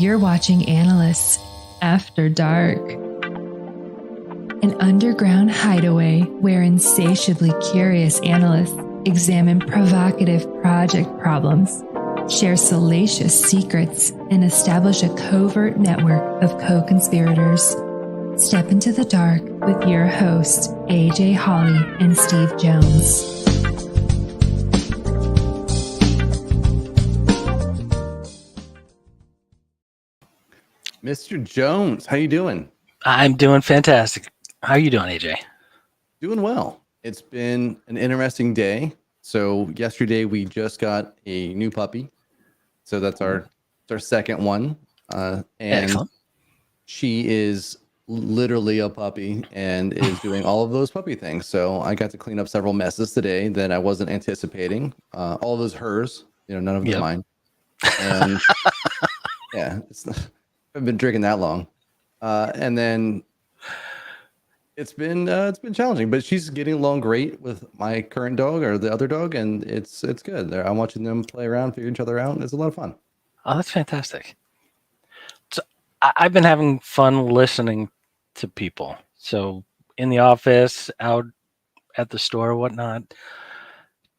You're watching Analysts After Dark, an underground hideaway where insatiably curious analysts examine provocative project problems, share salacious secrets, and establish a covert network of co-conspirators. Step into the dark with your hosts, AJ Hawley and Steve Jones. Mr. Jones, how you doing? I'm doing fantastic. How are you doing, AJ? Doing well. It's been an interesting day. So yesterday we just got a new puppy. So that's our second one. And Excellent. She is literally a puppy and is doing all of those puppy things. So I got to clean up several messes today that I wasn't anticipating. All of those hers, none of them mine. And yeah, I've been drinking that long. And then it's been challenging, but she's getting along great with my current dog or the other dog, and it's good. I'm watching them play around, figure each other out, and it's a lot of fun. Oh, that's fantastic. So I've been having fun listening to people. So in the office, out at the store, whatnot,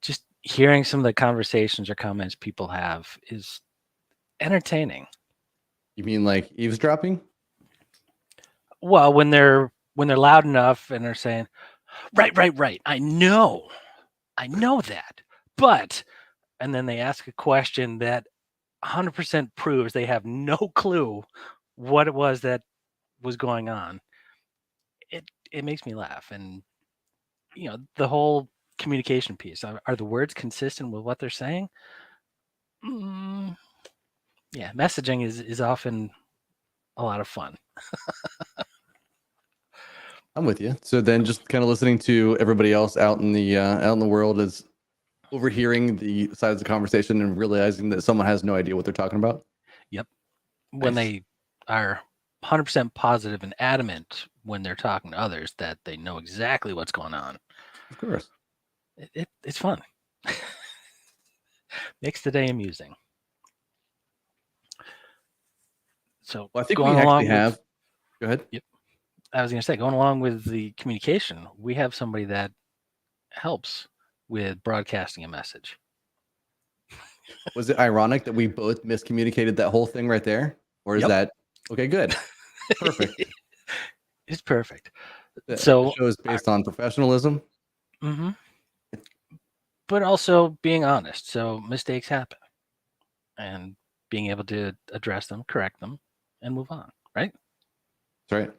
just hearing some of the conversations or comments people have is entertaining. You mean like eavesdropping? Well, when they're loud enough and they're saying, right. I know that. But, and then they ask a question that 100% proves they have no clue what it was that was going on. It makes me laugh. And, the whole communication piece, are the words consistent with what they're saying? Yeah, messaging is often a lot of fun. I'm with you. So then just kind of listening to everybody else out in the world is overhearing the sides of the conversation and realizing that someone has no idea what they're talking about. Yep. When they are 100% positive and adamant when they're talking to others that they know exactly what's going on. Of course. It's fun. Makes the day amusing. So I think we actually have. Go ahead. Yep. I was going to say, going along with the communication, we have somebody that helps with broadcasting a message. Was it ironic that we both miscommunicated that whole thing right there? Or is that okay? Good. Perfect. It's perfect. The So show is based on professionalism. Mm-hmm. But also being honest. So mistakes happen. And being able to address them, correct them, and move on, right? That's right.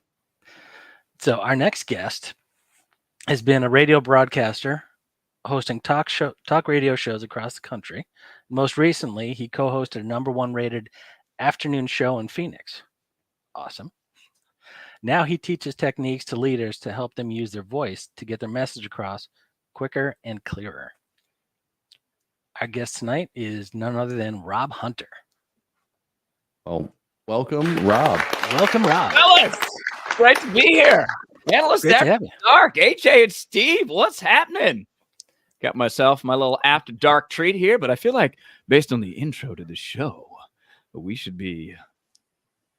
So our next guest has been a radio broadcaster hosting talk radio shows across the country. Most recently, he co-hosted a #1 rated afternoon show in Phoenix. Awesome. Now he teaches techniques to leaders to help them use their voice to get their message across quicker and clearer. Our guest tonight is none other than Rob Hunter. Well, welcome, Rob. Welcome, Rob. Fellas, great to be here. Analysts After Dark. AJ and Steve, what's happening? Got myself my little After Dark treat here, but I feel like based on the intro to the show, we should be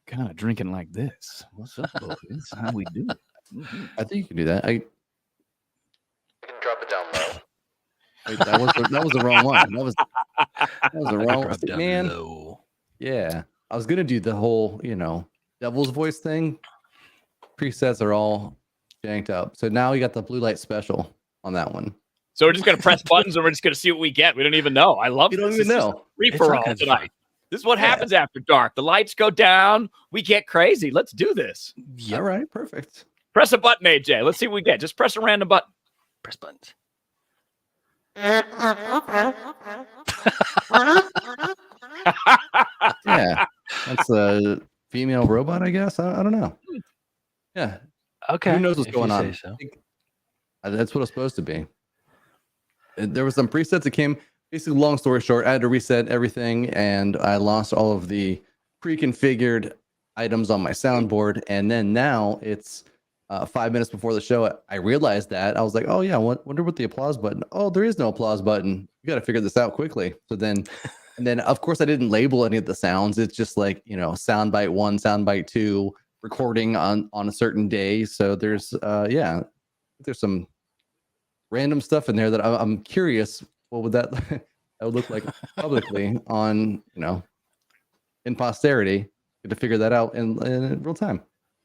kind of drinking like this. What's up, boys? How we do? Mm-hmm. I think you can do that. I can drop it down low. Wait, that was the wrong one. That was the wrong one. Man. Low. Yeah. I was gonna do the whole, devil's voice thing. Presets are all janked up. So now we got the blue light special on that one. So we're just gonna press buttons and we're just gonna see what we get. We don't even know. I love You this. don't even know. Free for all tonight. This is what happens after dark. The lights go down. We get crazy. Let's do this. Yep. All right, perfect. Press a button, AJ. Let's see what we get. Just press a random button. Press buttons. Yeah, that's a female robot, I guess. I don't know. Yeah. Okay. Who knows what's going on? So. That's what it's supposed to be. There was some presets that came. Basically, long story short, I had to reset everything, and I lost all of the pre-configured items on my soundboard. And then now it's 5 minutes before the show. I realized that. I was like, oh, yeah, wonder what the applause button. Oh, there is no applause button. You got to figure this out quickly. So then And then, of course, I didn't label any of the sounds. It's just like, soundbite 1, soundbite 2, recording on a certain day. So there's, there's some random stuff in there that I'm curious. What would that that would look like publicly on, in posterity? Get to figure that out in real time.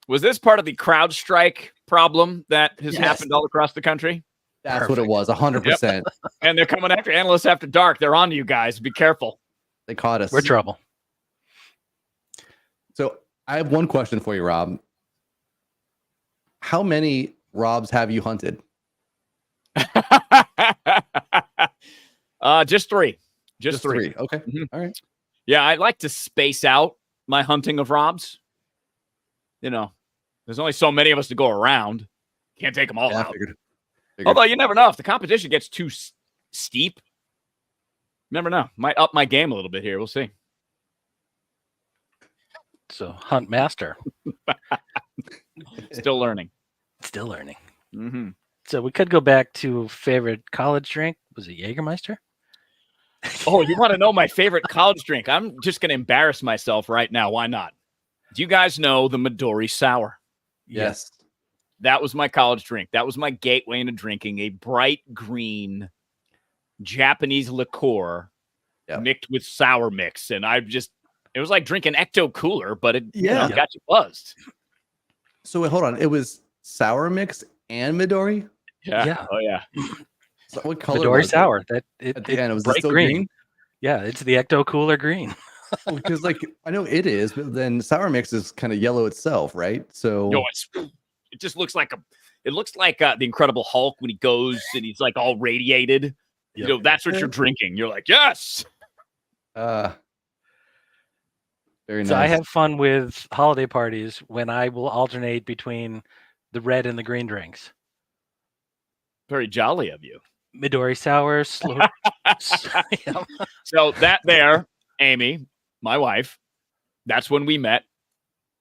Was this part of the CrowdStrike problem that has Yes. happened all across the country? That's what it was, 100%. And they're coming after Analysts After Dark. They're on to you guys. Be careful. They caught us. We're trouble. So I have one question for you, Rob. How many Robs have you hunted? Just three. Just three. Okay. Mm-hmm. All right. Yeah, I like to space out my hunting of Robs. There's only so many of us to go around. Can't take them all out. Figured. Although you never know if the competition gets too steep. Never know. Might up my game a little bit here. We'll see. So hunt master. Still learning. Still learning. Mm-hmm. So we could go back to favorite college drink. Was it Jägermeister? Oh, you want to know my favorite college drink? I'm just going to embarrass myself right now. Why not? Do you guys know the Midori Sour? Yes. That was my college drink. That was my gateway into drinking a bright green Japanese liqueur mixed with sour mix. And it was like drinking Ecto Cooler, but it got you buzzed. So wait, hold on. It was sour mix and Midori? Yeah. Oh, yeah. So what color Midori was Sour. it? That At the end, it was bright still green. Yeah, it's the Ecto Cooler green. Because I know it is, but then sour mix is kind of yellow itself, right? So No, it just looks like the Incredible Hulk when he goes and he's like all radiated. Yep. That's what you're drinking. You're like, yes. very nice. So I have fun with holiday parties when I will alternate between the red and the green drinks. Very jolly of you. Midori Sour, slow. So that there, Amy, my wife, that's when we met.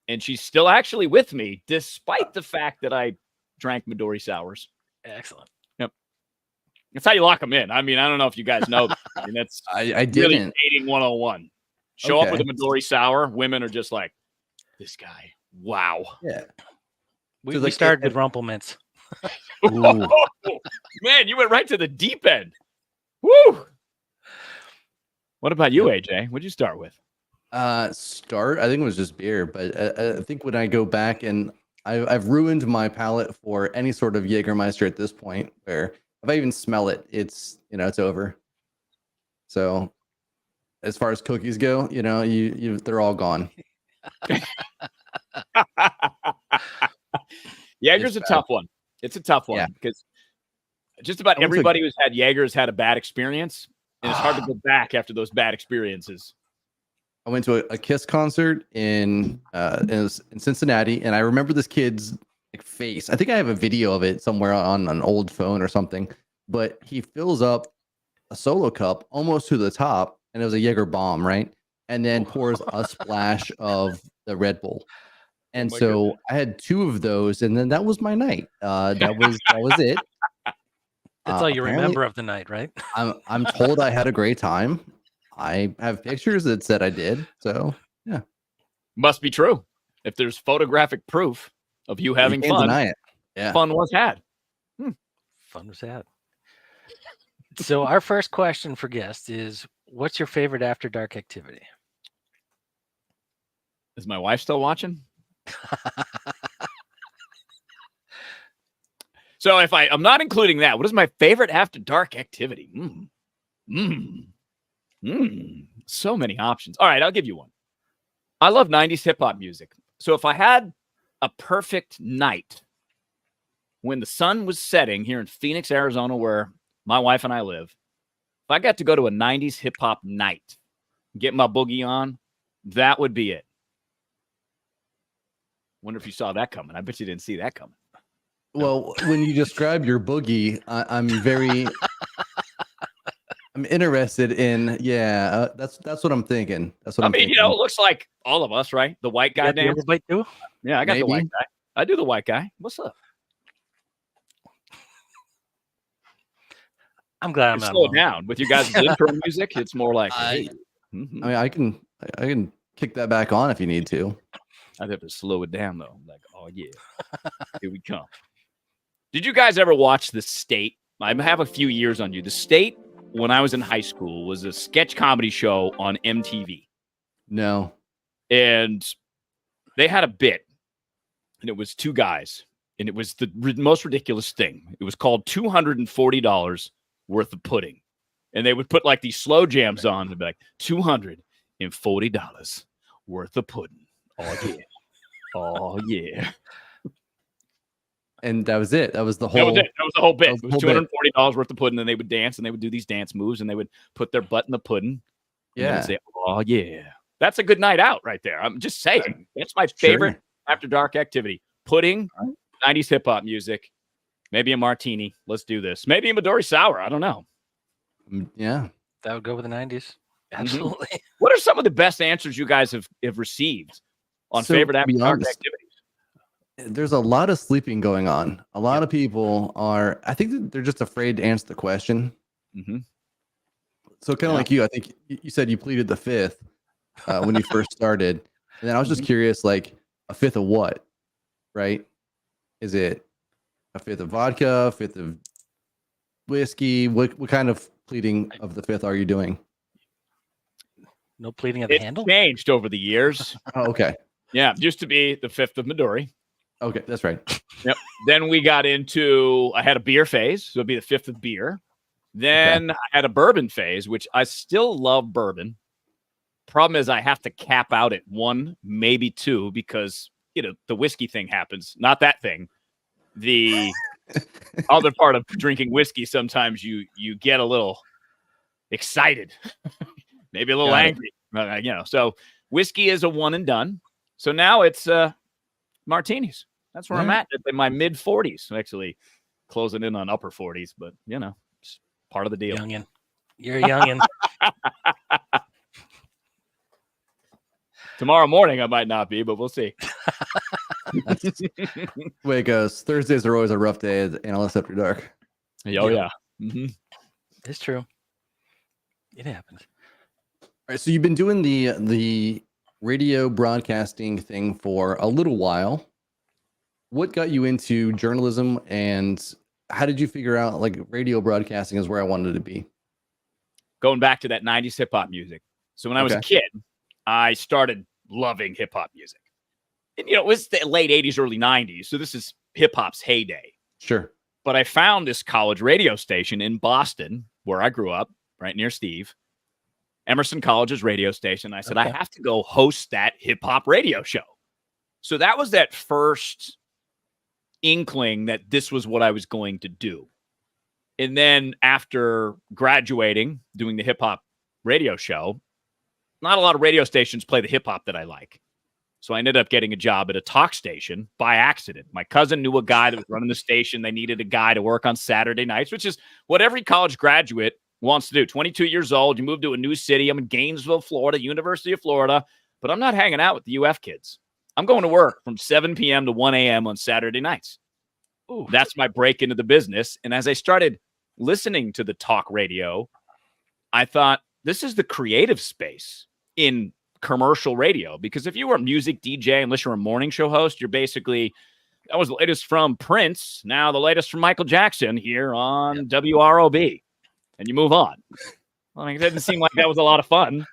And she's still actually with me, despite the fact that I drank Midori Sours. Excellent. Yep. That's how you lock them in. I mean, I don't know if you guys know. That's I didn't. Really dating 101. Show up with a Midori Sour. Women are just like, this guy. Wow. Yeah. We started with Rumplemints. Man, you went right to the deep end. Woo! What about you, AJ? What'd you start with? I think it was just beer, but I think when I go back and I've ruined my palate for any sort of Jägermeister at this point, where if I even smell it, it's over. So as far as cookies go, they're all gone. Jaeger's a tough one. It's a tough one because just about everybody who's had Jaeger's had a bad experience, and it's hard to go back after those bad experiences. I went to a Kiss concert in Cincinnati, and I remember this kid's face. I think I have a video of it somewhere on an old phone or something. But he fills up a solo cup almost to the top, and it was a Jaeger bomb, right? And then pours a splash of the Red Bull. And goodness. I had 2 of those, and then that was my night. That was it. That's all you remember of the night, right? I'm told I had a great time. I have pictures that said I did. So yeah, must be true. If there's photographic proof of you having fun, deny it. Yeah, fun was had. Fun was had. So our first question for guests is, what's your favorite after dark activity? Is my wife still watching? So if I'm not including that, what is my favorite after dark activity? So many options. All right, I'll give you one. I love 90s hip hop music. So if I had a perfect night when the sun was setting here in Phoenix, Arizona, where my wife and I live, if I got to go to a 90s hip hop night, get my boogie on, that would be it. Wonder if you saw that coming. I bet you didn't see that coming. Well, when you describe your boogie, I'm interested in. That's what I'm thinking. That's what I mean. It looks like all of us, right? The white guy dance. Too? Yeah, I got the white guy. I do the white guy. What's up? I'm glad I'm not slow down with you guys' intro music. It's more like, hey. Mm-hmm. I mean, I can kick that back on if you need to. I'd have to slow it down though. Like, oh yeah, here we come. Did you guys ever watch The State? I have a few years on you. The State, when I was in high school, was a sketch comedy show on MTV. No. And they had a bit, and it was two guys, and it was the most ridiculous thing. It was called $240 worth of pudding. And they would put like these slow jams on and be like, $240 worth of pudding. Oh, yeah. Oh, yeah. And that was it. That was the whole. That was it. That was the whole bit. It was $240 worth of pudding, and they would dance, and they would do these dance moves, and they would put their butt in the pudding. And they would say, oh, yeah. That's a good night out right there. I'm just saying. That's my favorite after dark activity. Pudding, 90s hip-hop music, maybe a martini. Let's do this. Maybe a Midori Sour. I don't know. Yeah. That would go with the 90s. Absolutely. Mm-hmm. What are some of the best answers you guys have received on favorite after dark activities? There's a lot of sleeping going on. A lot of people are, I think that they're just afraid to answer the question. Mm-hmm. So kind of like you, I think you said you pleaded the fifth when you first started. And then I was just curious, like a fifth of what, right? Is it a fifth of vodka, a fifth of whiskey? What kind of pleading of the fifth are you doing? No pleading of the handle? It's changed over the years. Oh, okay. Yeah, it used to be the fifth of Midori. Okay, that's right. Yep. Then we got into, I had a beer phase, so it'd be the fifth of beer. Then I had a bourbon phase, which I still love bourbon. Problem is I have to cap out at 1, maybe 2, because, the whiskey thing happens. Not that thing. The other part of drinking whiskey, sometimes you get a little excited, maybe a little angry. So whiskey is a one and done. So now it's martinis. That's where I'm at in my mid 40s. Actually, closing in on upper 40s, but it's part of the deal. Youngin. You're a youngin. Tomorrow morning I might not be, but we'll see. That's the way it goes. Thursdays are always a rough day at Analysts After Dark. Oh yeah. Mm-hmm. It's true. It happens. All right, so you've been doing the radio broadcasting thing for a little while. What got you into journalism, and how did you figure out like radio broadcasting is where I wanted to be? Going back to that 90s hip hop music. So when I was a kid, I started loving hip hop music. And, it was the late 80s, early 90s. So this is hip hop's heyday. Sure. But I found this college radio station in Boston, where I grew up, right near Steve, Emerson College's radio station. I said, I have to go host that hip hop radio show. So that was that first inkling that this was what I was going to do. And then after graduating, doing the hip hop radio show, not a lot of radio stations play the hip hop that I like. So I ended up getting a job at a talk station by accident. My cousin knew a guy that was running the station. They needed a guy to work on Saturday nights, which is what every college graduate wants to do. 22 years old, you move to a new city. I'm in Gainesville, Florida, University of Florida, but I'm not hanging out with the UF kids. I'm going to work from 7 p.m. to 1 a.m. on Saturday nights. Ooh, that's my break into the business. And as I started listening to the talk radio, I thought, this is the creative space in commercial radio. Because if you were a music DJ, unless you're a morning show host, you're basically, that was the latest from Prince, now the latest from Michael Jackson here on WROB. And you move on. Well, it didn't seem like that was a lot of fun.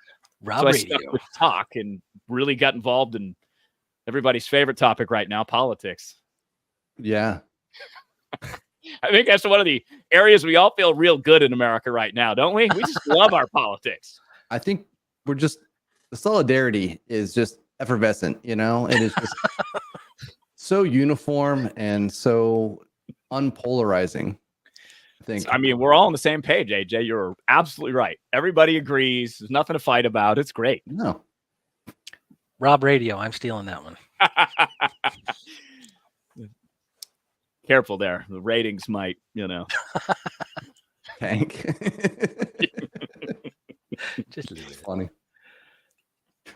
So I stuck with talk and really got involved in everybody's favorite topic right now, politics. Yeah. I think that's one of the areas we all feel real good in America right now, don't we? We just love our politics. I think we're just, the solidarity is just effervescent, and it's just so uniform and so unpolarizing. I mean, we're all on the same page, AJ. You're absolutely right. Everybody agrees. There's nothing to fight about. It's great. No. Rob Radio. I'm stealing that one. Careful there. The ratings might, tank. Just leave it. Funny.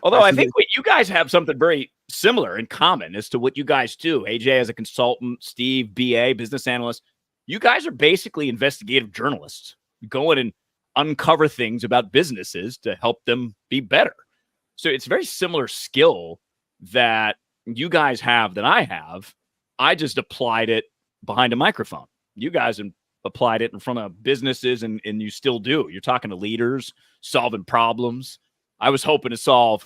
Although I think you guys have something very similar in common as to what you guys do. AJ as a consultant, Steve, BA, business analyst. You guys are basically investigative journalists. You go in and uncover things about businesses to help them be better. So it's a very similar skill that you guys have that I have. I just applied it behind a microphone. You guys applied it in front of businesses, and you still do. You're talking to leaders, solving problems. I was hoping to solve,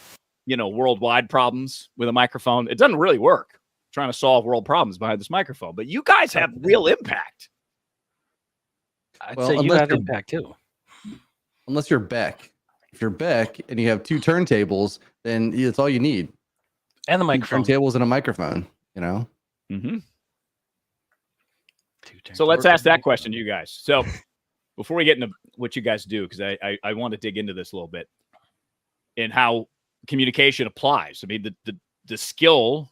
worldwide problems with a microphone. It doesn't really work trying to solve world problems behind this microphone, but you guys have real impact. I'd say you have impact too. Unless you're Beck. If you're Beck and you have 2 turntables, then it's all you need. And the microphone. 2 turntables and a microphone, Mm-hmm. So let's ask that question to you guys. So before we get into what you guys do, because I want to dig into this a little bit and how communication applies. I mean, the skill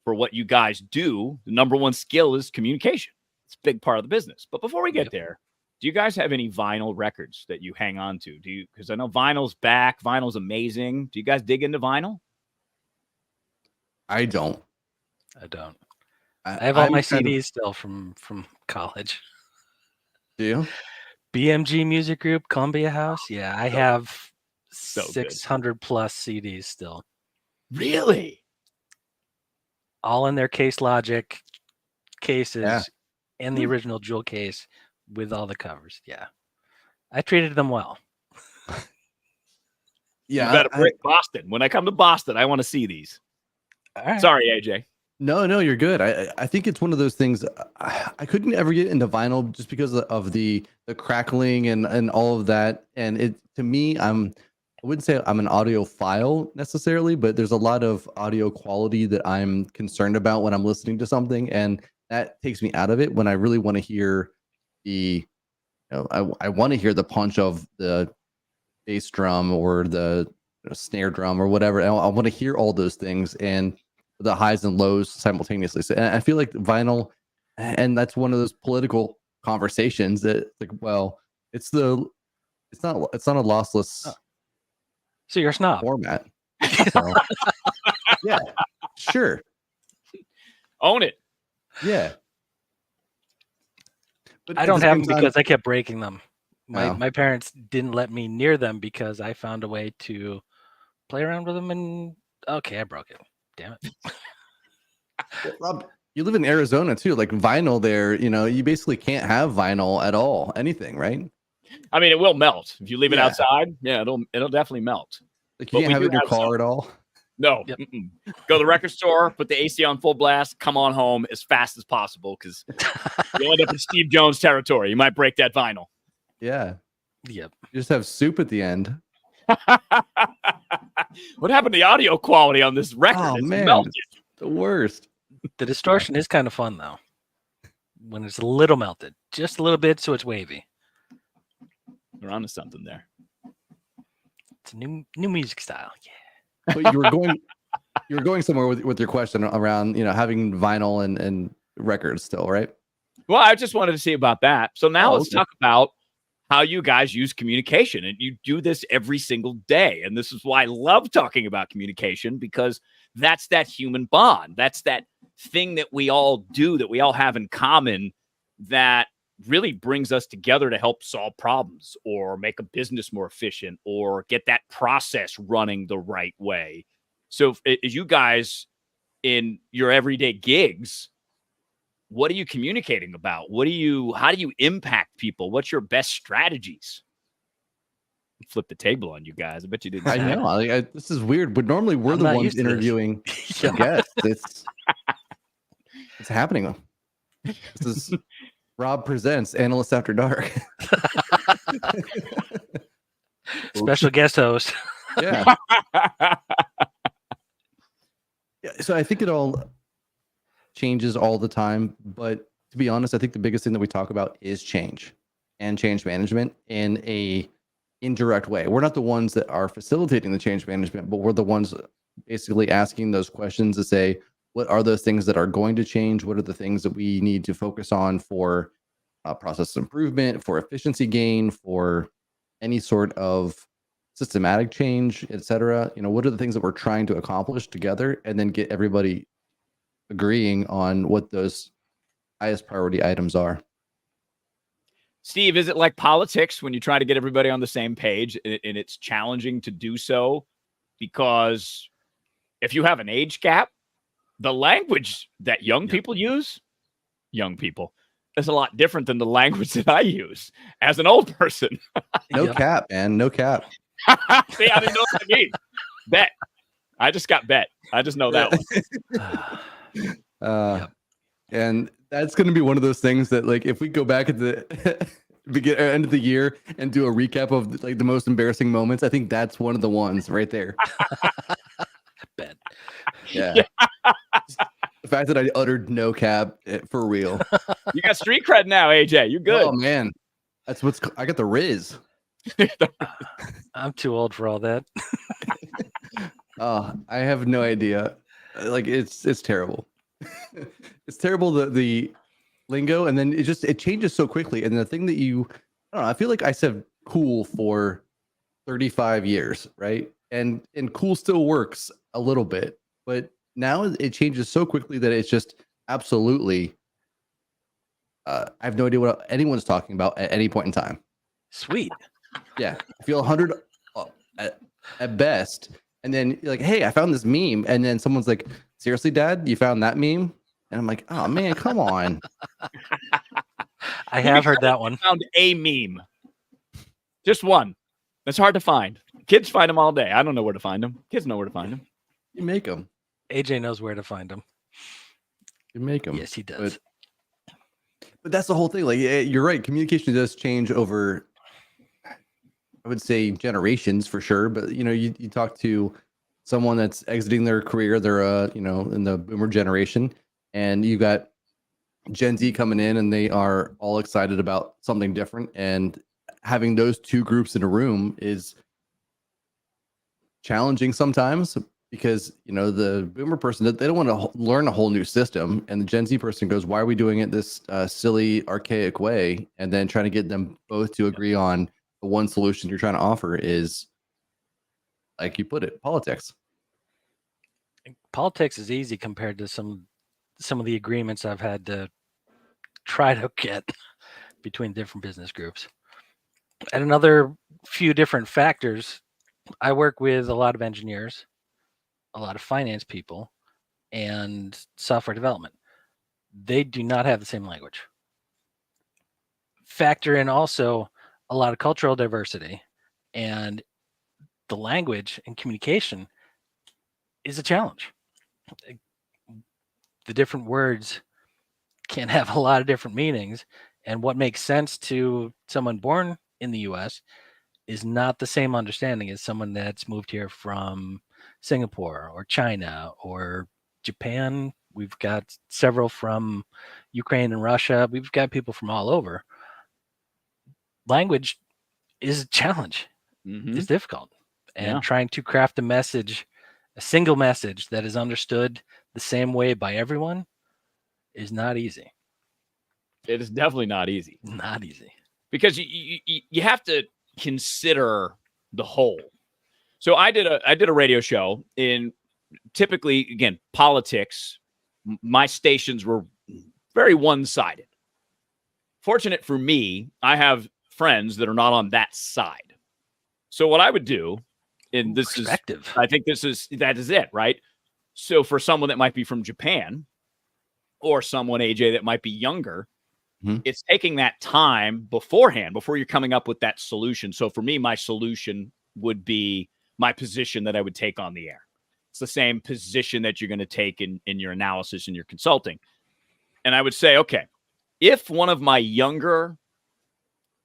for what you guys do, the number one skill is communication. It's a big part of the business. But before we get there, do you guys have any vinyl records that you hang on to? Because I know vinyl's back. Vinyl's amazing. Do you guys dig into vinyl? I don't. I have all my CDs still from college. Do you? BMG Music Group, Columbia House. Yeah, I have 600 plus CDs still. Really? All in their Case Logic cases and the original jewel case with all the covers. Yeah. I treated them well. Yeah. You better bring Boston. When I come to Boston, I want to see these. All right. Sorry, AJ. No, you're good. I think it's one of those things. I couldn't ever get into vinyl just because of the crackling and all of that. And it, to me, I wouldn't say I'm an audiophile necessarily, but there's a lot of audio quality that I'm concerned about when I'm listening to something, and that takes me out of it. When I really want to hear I want to hear the punch of the bass drum or the snare drum or whatever. I want to hear all those things and the highs and lows simultaneously. So, and I feel like vinyl, and that's one of those political conversations that, like, well, it's not a lossless. So you're a snob format. So, yeah, sure. Own it. Yeah. But I don't have them because I kept breaking them. My parents didn't let me near them because I found a way to play around with them, and okay, I broke it. Damn it. Well, Rob, you live in Arizona too. Like vinyl there, you basically can't have vinyl at all. Anything, right? I mean, it will melt if you leave it outside. Yeah, it'll definitely melt. Like you can't have it in your car at all. No. Yep. Go to the record store, put the AC on full blast, come on home as fast as possible, because you'll end up in Steve Jones territory. You might break that vinyl. Yeah. Yep. You just have soup at the end. What happened to the audio quality on this record? Oh, it's man. melted. The worst. The distortion is kind of fun though. When it's a little melted, just a little bit, so it's wavy. We're onto something there. It's a new music style. Yeah. But you were going somewhere with your question around, having vinyl and records still, right? Well, I just wanted to see about that. So now let's talk about how you guys use communication, and you do this every single day. And this is why I love talking about communication, because that's that human bond. That's that thing that we all do, that we all have in common, that really brings us together to help solve problems or make a business more efficient or get that process running the right way. So as you guys in your everyday gigs, what are you communicating about? How do you impact people? What's your best strategies? Flip the table on you guys. I bet you didn't. I know. This is weird, but normally we're the ones interviewing the guests. It's happening. This is Rob presents Analysts After Dark. Special guest host. Yeah. So I think it all changes all the time, but to be honest, I think the biggest thing that we talk about is change and change management in a indirect way. We're not the ones that are facilitating the change management, but we're the ones basically asking those questions to say, what are those things that are going to change? What are the things that we need to focus on for process improvement, for efficiency gain, for any sort of systematic change, etc.? What are the things that we're trying to accomplish together, and then get everybody agreeing on what those highest priority items are. Steve, is it like politics when you try to get everybody on the same page and it's challenging to do so because if you have an age gap, the language that young people use, is a lot different than the language that I use as an old person. No cap, man. No cap. See, I didn't know what I mean. Bet. I just got bet. I just know that one. And that's going to be one of those things that, like, if we go back at the end of the year and do a recap of like the most embarrassing moments, I think that's one of the ones right there. Bet. Yeah. The fact that I uttered no cap for real. You got street cred now, AJ. You're good. Oh man, I got the Riz. I'm too old for all that. I have no idea. Like it's terrible. It's terrible the lingo, and then it changes so quickly. And the thing that I don't know, I feel like I said cool for 35 years, right? And cool still works a little bit, but now it changes so quickly that it's just absolutely I have no idea what anyone's talking about at any point in time. Sweet. Yeah, I feel 100 at best. And then you're like, hey, I found this meme. And then someone's like, seriously, Dad, you found that meme? And I'm like, oh man, come on. I have heard that one. Found a meme. Just one. That's hard to find. Kids find them all day. I don't know where to find them. Kids know where to find them. You make them. AJ knows where to find them. You make them. Yes, he does. But that's the whole thing. Like, you're right. Communication does change over, I would say, generations for sure. But you talk to someone that's exiting their career, they're in the boomer generation, and you got Gen Z coming in, and they are all excited about something different. And having those two groups in a room is challenging sometimes because the boomer person, they don't want to learn a whole new system, and the Gen Z person goes, why are we doing it this silly, archaic way? And then trying to get them both to agree on the one solution you're trying to offer is, like you put it, politics. Politics is easy compared to some of the agreements I've had to try to get between different business groups. And another few different factors, I work with a lot of engineers, a lot of finance people, and software development. They do not have the same language. Factor in also a lot of cultural diversity, and the language and communication is a challenge. The different words can have a lot of different meanings, and what makes sense to someone born in the US is not the same understanding as someone that's moved here from Singapore or China or Japan. We've got several from Ukraine and Russia. We've got people from all over. Language is a challenge. Mm-hmm. It's difficult. And trying to craft a single message that is understood the same way by everyone is not easy. It is definitely not easy. Not easy. Because you have to consider the whole. So I did a radio show in, typically, again, politics. My stations were very one-sided. Fortunate for me, I have friends that are not on that side. So what I would do, and this is, I think that is it, right? So for someone that might be from Japan, or someone, AJ, that might be younger, it's taking that time beforehand, before you're coming up with that solution. So for me, my solution would be my position that I would take on the air. It's the same position that you're going to take in your analysis and your consulting. And I would say, okay, if one of my younger,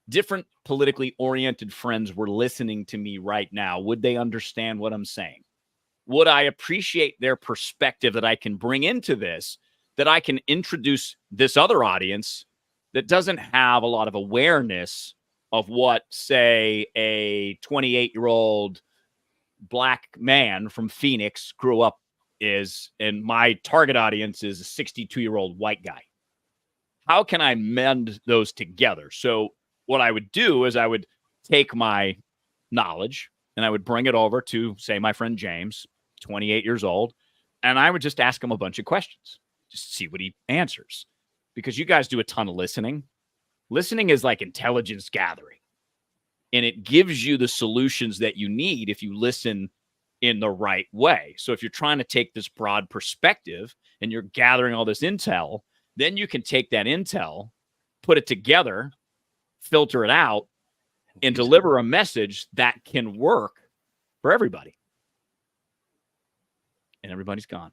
different politically oriented friends were listening to me right now, would they understand what I'm saying? Would I appreciate their perspective that I can bring into this, that I can introduce this other audience that doesn't have a lot of awareness of what, say, a 28-year-old black man from Phoenix grew up is, and my target audience is a 62-year-old white guy? How can I mend those together? So what I would do is I would take my knowledge and I would bring it over to, say, my friend James, 28 years old, and I would just ask him a bunch of questions, just see what he answers. Because you guys do a ton of listening. Listening is like intelligence gathering, and it gives you the solutions that you need if you listen in the right way. So if you're trying to take this broad perspective and you're gathering all this intel, then you can take that intel, put it together, filter it out, and deliver a message that can work for everybody. And everybody's gone.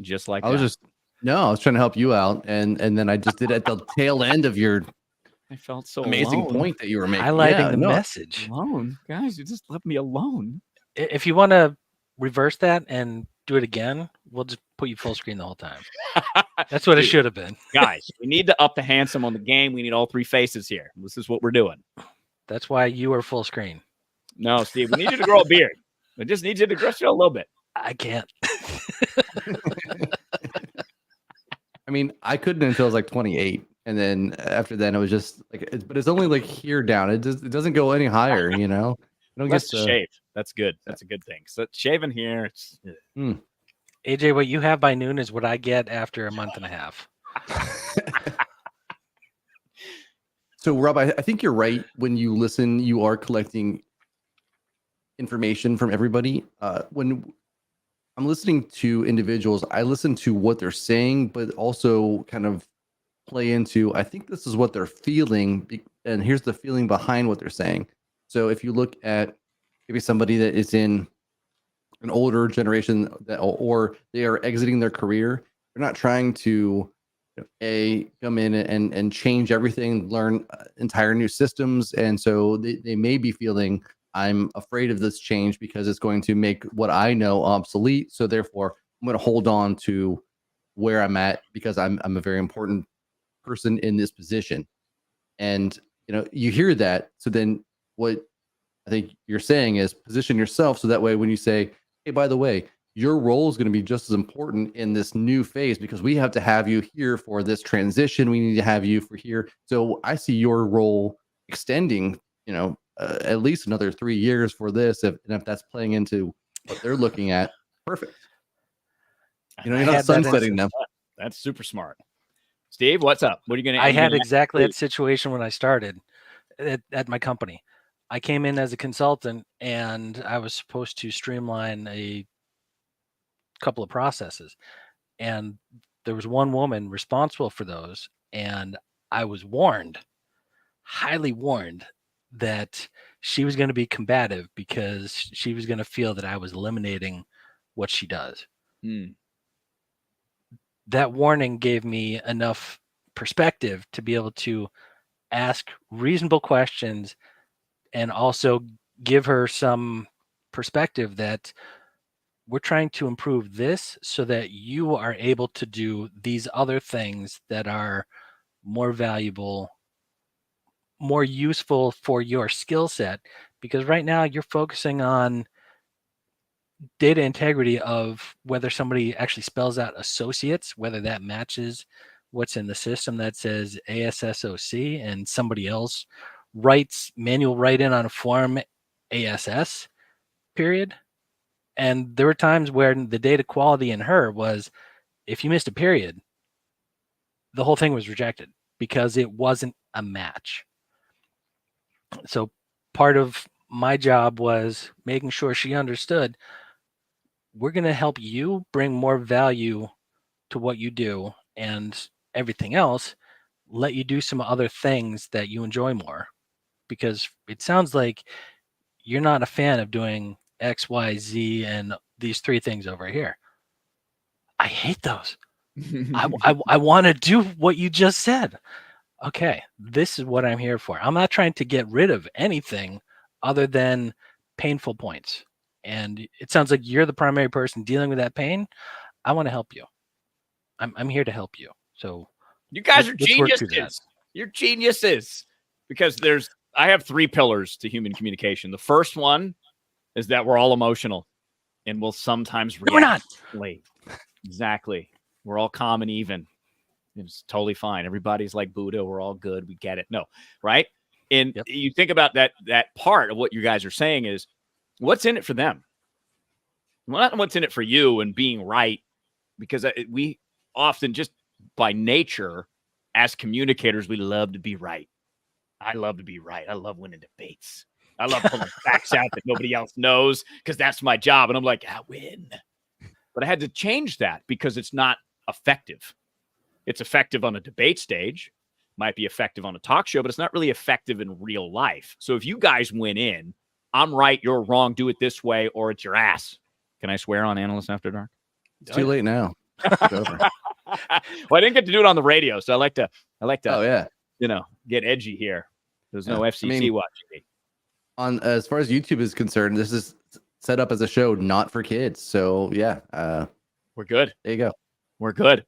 Just like I was trying to help you out, and then I just did it at the tail end of your I felt so amazing alone. point that you were making. Highlighting the message. Alone. Guys, you just left me alone. If you want to reverse that and do it again, we'll just put you full screen the whole time. That's what it should have been. Guys, we need to up the handsome on the game. We need all three faces here. This is what we're doing. That's why you are full screen. No, Steve, we need you to grow a beard. I just need you to grow a little bit. I can't. I mean, I couldn't until I was like 28. And then after that, it was just like, but it's only like here down. It doesn't go any higher, you know? I don't Let's get to shave. That's good. That's a good thing. So shaving here. It's, AJ, what you have by noon is what I get after a month and a half. So, Rob, I think you're right. When you listen, you are collecting information from everybody. When I'm listening to individuals, I listen to what they're saying, but also kind of play into, I think this is what they're feeling, and here's the feeling behind what they're saying. So if you look at maybe somebody that is in an older generation or they are exiting their career, they're not trying to come in and change everything, learn entire new systems. And so they may be feeling, I'm afraid of this change because it's going to make what I know obsolete. So therefore, I'm going to hold on to where I'm at because I'm a very important person in this position. And you hear that. So then what I think you're saying is position yourself so that way when you say, hey, by the way, your role is going to be just as important in this new phase because we have to have you here for this transition. We need to have you for here. So I see your role extending, at least another 3 years for this. If that's playing into what they're looking at, perfect. You're not sunsetting them. That's super smart. Steve, what's up? What are you going to? I had exactly that situation when I started at my company. I came in as a consultant and I was supposed to streamline a couple of processes. And there was one woman responsible for those. And I was warned, highly warned, that she was going to be combative because she was going to feel that I was eliminating what she does. That warning gave me enough perspective to be able to ask reasonable questions and also give her some perspective that we're trying to improve this so that you are able to do these other things that are more valuable, more useful for your skill set. Because right now you're focusing on data integrity of whether somebody actually spells out associates, whether that matches what's in the system that says ASSOC and somebody else writes manual write-in on a form ASS, period. And there were times where the data quality in her was, if you missed a period, the whole thing was rejected because it wasn't a match. So part of my job was making sure she understood, we're going to help you bring more value to what you do, and everything else, let you do some other things that you enjoy more. Because it sounds like you're not a fan of doing X, Y, Z, and these three things over here. I hate those. I want to do what you just said. Okay, this is what I'm here for. I'm not trying to get rid of anything other than painful points. And it sounds like you're the primary person dealing with that pain. I want to help you. I'm here to help you. So you guys are geniuses. You're geniuses. Because I have 3 pillars to human communication. The first one is that we're all emotional and we'll sometimes react. We're not. Late. Exactly. We're all calm and even. It's totally fine. Everybody's like Buddha. We're all good. We get it. No, right? And you think about that part of what you guys are saying is what's in it for them? Well, not what's in it for you and being right, because we often just by nature as communicators, we love to be right. I love to be right. I love winning debates. I love pulling facts out that nobody else knows because that's my job. And I'm like, I win. But I had to change that because it's not effective. It's effective on a debate stage, might be effective on a talk show, but it's not really effective in real life. So if you guys win in, I'm right, you're wrong, do it this way, or it's your ass. Can I swear on Analysts After Dark? It's too late now. It's over. Well, I didn't get to do it on the radio, so I like to, Oh yeah. Get edgy here. There's no FCC watching me. As far as YouTube is concerned, this is set up as a show not for kids. So yeah, we're good. There you go. We're good.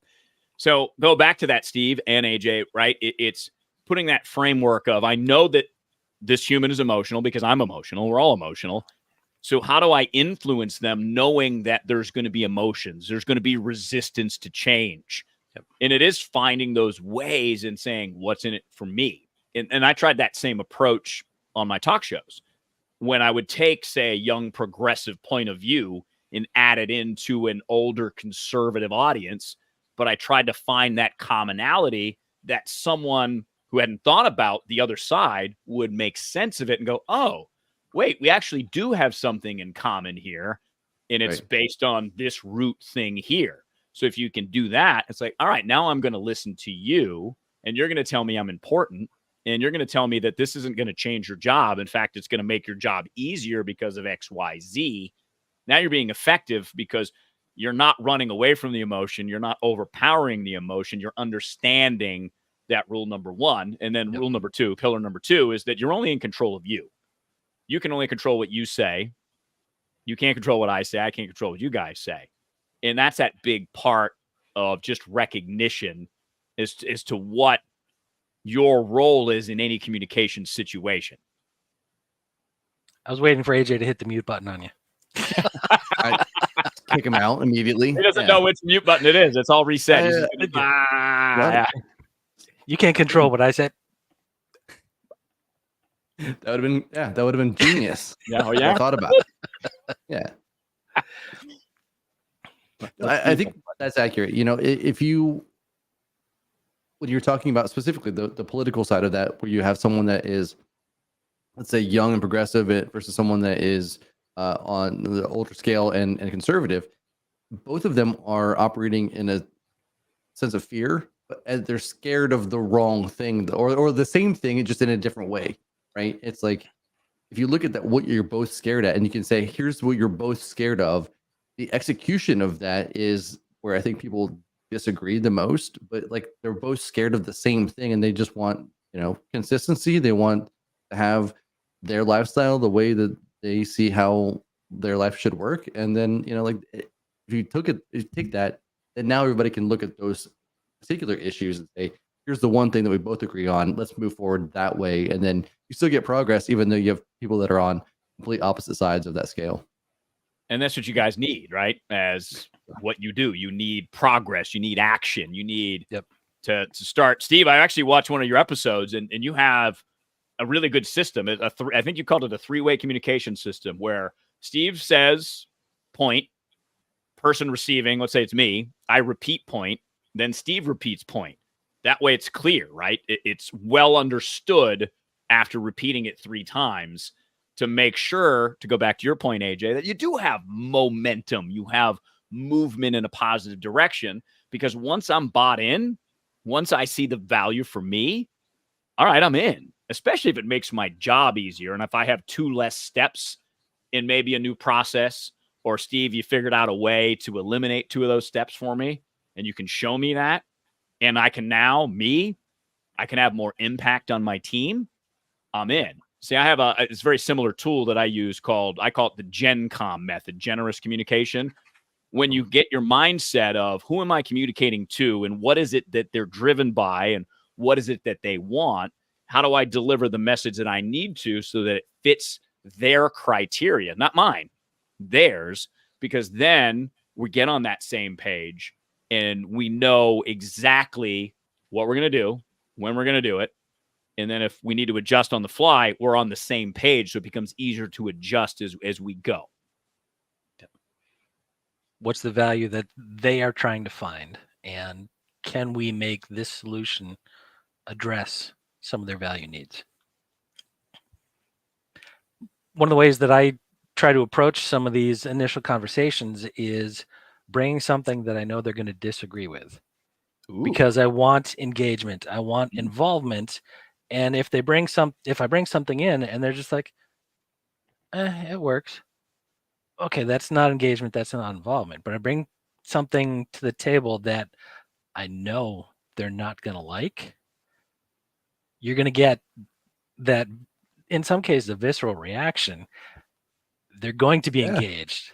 So go back to that, Steve and AJ, right? It's putting that framework of, I know that this human is emotional because I'm emotional. We're all emotional. So how do I influence them knowing that there's going to be emotions? There's going to be resistance to change. Yep. And it is finding those ways and saying, what's in it for me? And I tried that same approach on my talk shows. When I would take, say, a young progressive point of view and add it into an older conservative audience, but I tried to find that commonality that someone who hadn't thought about the other side would make sense of it and go, oh, wait, we actually do have something in common here, and it's based on this root thing here. So if you can do that, it's like, all right, now I'm going to listen to you, and you're going to tell me I'm important, and you're going to tell me that this isn't going to change your job. In fact, it's going to make your job easier because of X, Y, Z. Now you're being effective because you're not running away from the emotion. You're not overpowering the emotion. You're understanding that rule number one. And then rule number two, pillar number two, is that you're only in control of you. You can only control what you say. You can't control what I say. I can't control what you guys say. And that's that big part of just recognition as to what your role is in any communication situation. I was waiting for AJ to hit the mute button on you. I kick him out immediately. He doesn't know which mute button it is. It's all reset. You can't control what I said. That would have been genius. I thought about it. Yeah. I think that's accurate. If you, when you're talking about specifically the political side of that, where you have someone that is, let's say, young and progressive versus someone that is on the older scale and conservative, both of them are operating in a sense of fear, but they're scared of the wrong thing or the same thing, just in a different way, right? It's like, if you look at that, what you're both scared at, and you can say, here's what you're both scared of, the execution of that is where I think people disagree the most, but like they're both scared of the same thing and they just want, consistency. They want to have their lifestyle the way that they see how their life should work. And then, if you take that, then now everybody can look at those particular issues and say, here's the one thing that we both agree on. Let's move forward that way. And then you still get progress, even though you have people that are on complete opposite sides of that scale. And that's what you guys need, right? As what you do. You need progress. You need action. You need to start. Steve, I actually watched one of your episodes, and you have a really good system. I think you called it a three-way communication system, where Steve says point, person receiving, let's say it's me, I repeat point, then Steve repeats point. That way it's clear, right? It's well understood after repeating it 3 times, to make sure, to go back to your point, AJ, that you do have momentum. You have movement in a positive direction, because once I'm bought in, once I see the value for me, all right, I'm in, especially if it makes my job easier. And if I have 2 less steps in maybe a new process, or Steve, you figured out a way to eliminate 2 of those steps for me, and you can show me that, and I can now, I can have more impact on my team, I'm in. See, I have it's a very similar tool that I use I call it the GenCom method, generous communication. When you get your mindset of who am I communicating to, and what is it that they're driven by, and what is it that they want, how do I deliver the message that I need to so that it fits their criteria, not mine, theirs, because then we get on that same page and we know exactly what we're going to do, when we're going to do it. And then if we need to adjust on the fly, we're on the same page. So it becomes easier to adjust as we go. What's the value that they are trying to find? And can we make this solution address some of their value needs. One of the ways that I try to approach some of these initial conversations is bringing something that I know they're going to disagree with. Ooh. Because I want engagement, I want involvement, and if I bring something in and they're just like, it works. Okay, that's not engagement, that's not involvement. But I bring something to the table that I know they're not going to like. You're going to get that, in some cases, a visceral reaction. They're going to be engaged.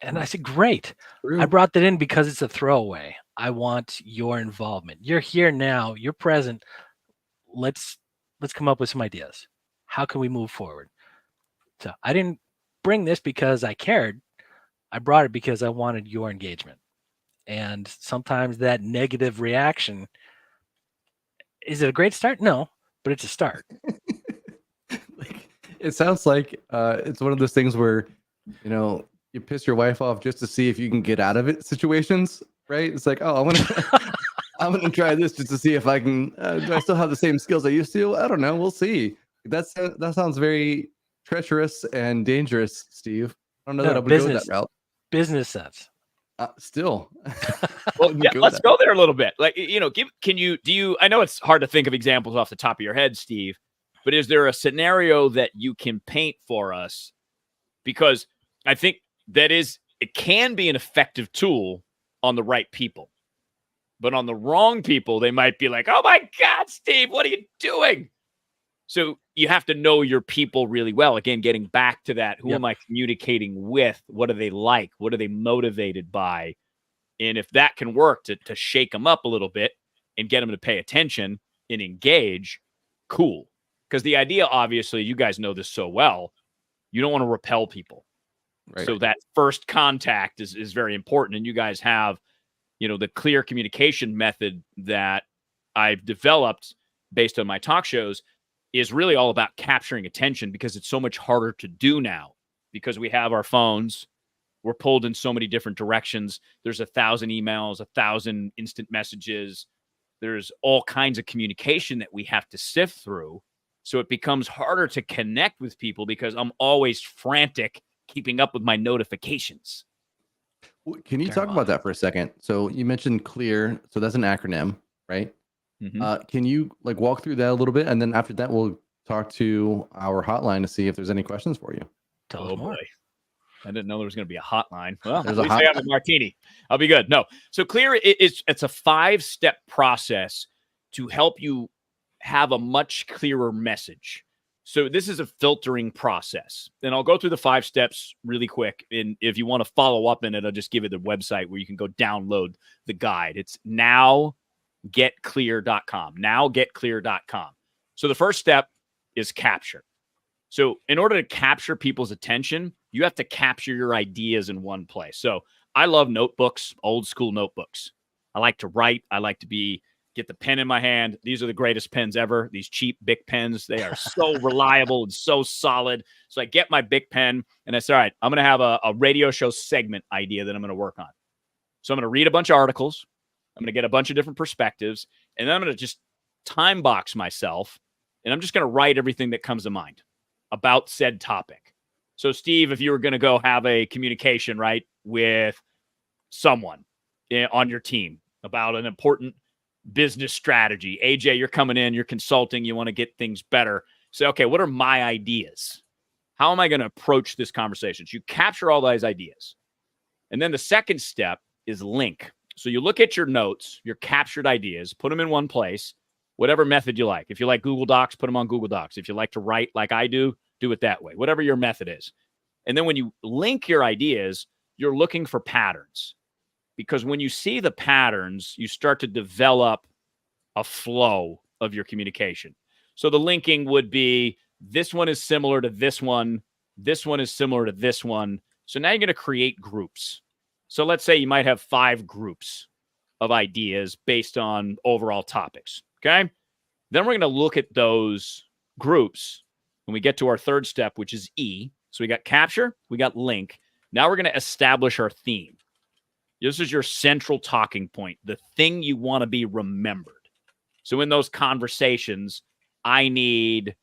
And I said, great. I brought that in because it's a throwaway. I want your involvement. You're here now. You're present. Let's come up with some ideas. How can we move forward? So I didn't bring this because I cared. I brought it because I wanted your engagement. And sometimes that negative reaction, is it a great start? No, but it's a start. It sounds like it's one of those things where, you piss your wife off just to see if you can get out of it situations, right? It's like, oh, I'm gonna try this just to see if I can. Do I still have the same skills I used to? I don't know. We'll see. That sounds very treacherous and dangerous, Steve. I don't know that I would go that route. Business sense. Still. Well, yeah, let's go there a little bit. Like, I know it's hard to think of examples off the top of your head, Steve, but is there a scenario that you can paint for us? Because I think it can be an effective tool on the right people. But on the wrong people, they might be like, oh my God, Steve, what are you doing? So you have to know your people really well. Again, getting back to that, who am I communicating with? What do they like? What are they motivated by? And if that can work to shake them up a little bit and get them to pay attention and engage, cool. Because the idea, obviously, you guys know this so well, you don't want to repel people. Right. So that first contact is very important. And you guys have, the clear communication method that I've developed based on my talk shows is really all about capturing attention, because it's so much harder to do now because we have our phones. We're pulled in so many different directions. There's 1,000 emails, 1,000 instant messages. There's all kinds of communication that we have to sift through. So it becomes harder to connect with people because I'm always frantic keeping up with my notifications. Can you talk about that for a second? So you mentioned C.L.E.A.R. So that's an acronym, right? Mm-hmm. Can you walk through that a little bit? And then after that, we'll talk to our hotline to see if there's any questions for you. Tell us more. Boy. I didn't know there was going to be a hotline. Well, at least I have a martini. I'll be good. No. So C.L.E.A.R. it's a 5-step process to help you have a much clearer message. So this is a filtering process. And I'll go through the 5 steps really quick. And if you want to follow up in it, I'll just give you the website where you can go download the guide. It's nowgetclear.com. Nowgetclear.com. So the first step is capture. So in order to capture people's attention, you have to capture your ideas in one place. So I love notebooks, old school notebooks. I like to write. I like to get the pen in my hand. These are the greatest pens ever. These cheap Bic pens, they are so reliable and so solid. So I get my Bic pen and I say, all right, I'm going to have a radio show segment idea that I'm going to work on. So I'm going to read a bunch of articles. I'm going to get a bunch of different perspectives. And then I'm going to just time box myself. And I'm just going to write everything that comes to mind about said topic. So Steve, if you were going to go have a communication, right, with someone on your team about an important business strategy. AJ, you're coming in, you're consulting, you want to get things better. Say, okay, what are my ideas? How am I going to approach this conversation? So you capture all those ideas. And then the second step is link. So you look at your notes, your captured ideas, put them in one place, whatever method you like. If you like Google Docs, put them on Google Docs. If you like to write like I do it that way, whatever your method is. And then when you link your ideas, you're looking for patterns. Because when you see the patterns, you start to develop a flow of your communication. So the linking would be, this one is similar to this one. This one is similar to this one. So now you're going to create groups. So let's say you might have 5 groups of ideas based on overall topics. Okay. Then we're going to look at those groups when we get to our third step, which is E. So we got capture, we got link. Now we're going to establish our theme. This is your central talking point, the thing you want to be remembered. So in those conversations, I need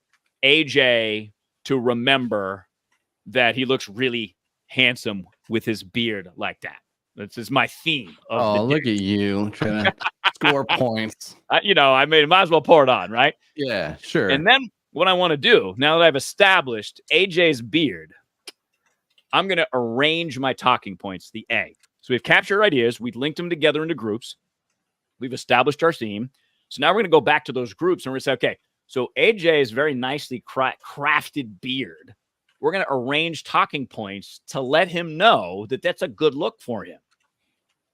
AJ to remember that he looks really handsome with his beard like that. This is my theme of the day. Look at you trying to score points. I might as well pour it on, right? Yeah, sure. And then what I want to do, now that I've established AJ's beard, I'm going to arrange my talking points, the A. So we've captured ideas. We've linked them together into groups. We've established our theme. So now we're going to go back to those groups and we're going to say, okay, so AJ's very nicely crafted beard. We're going to arrange talking points to let him know that that's a good look for him.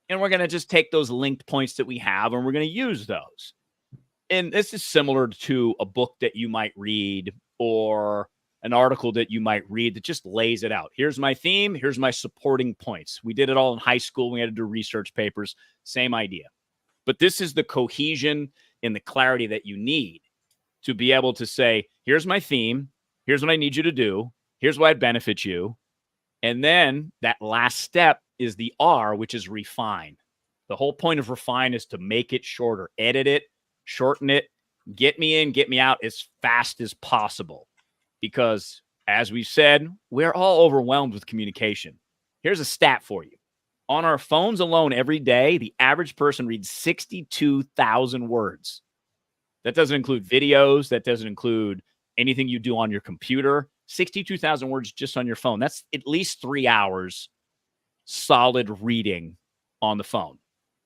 And we're going to just take those linked points that we have and we're going to use those. And this is similar to a book that you might read or an article that you might read that just lays it out. Here's my theme. Here's my supporting points. We did it all in high school. We had to do research papers. Same idea. But this is the cohesion and the clarity that you need to be able to say, here's my theme. Here's what I need you to do. Here's why it benefits you. And then that last step is the R, which is refine. The whole point of refine is to make it shorter, edit it, shorten it, get me in, get me out as fast as possible. Because as we've said, we're all overwhelmed with communication. Here's a stat for you. On our phones alone every day, the average person reads 62,000 words. That doesn't include videos. That doesn't include anything you do on your computer. 62,000 words just on your phone. That's at least 3 hours solid reading on the phone.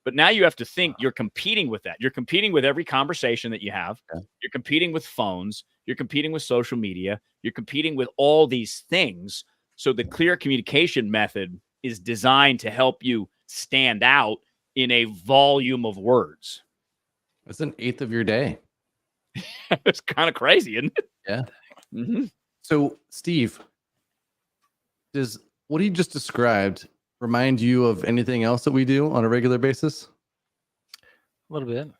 But now you have to think you're competing with that. You're competing with every conversation that you have. Okay. You're competing with phones. You're competing with social media. You're competing with all these things. So the clear communication method is designed to help you stand out in a volume of words. That's an eighth of your day. It's kind of crazy, isn't it? Yeah. Mm-hmm. So, Steve, does what he just described remind you of anything else that we do on a regular basis? A little bit.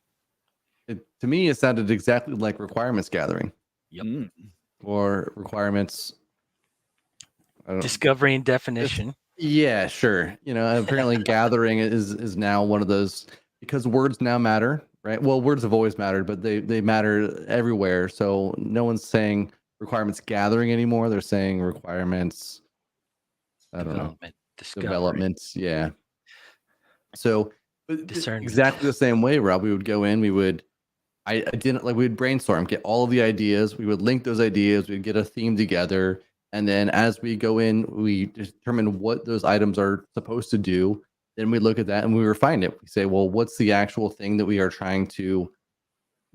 To me, it sounded exactly like requirements gathering. Yep. Or requirements. Discovery and definition. Yeah, sure. Apparently gathering is now one of those, because words now matter, right? Well, words have always mattered, but they matter everywhere. So no one's saying requirements gathering anymore. They're saying requirements, developments. Yeah. So exactly the same way, Rob, we would go in, we would brainstorm, get all of the ideas. We would link those ideas. We'd get a theme together. And then as we go in, we determine what those items are supposed to do. Then we look at that and we refine it. We say, well, what's the actual thing that we are trying to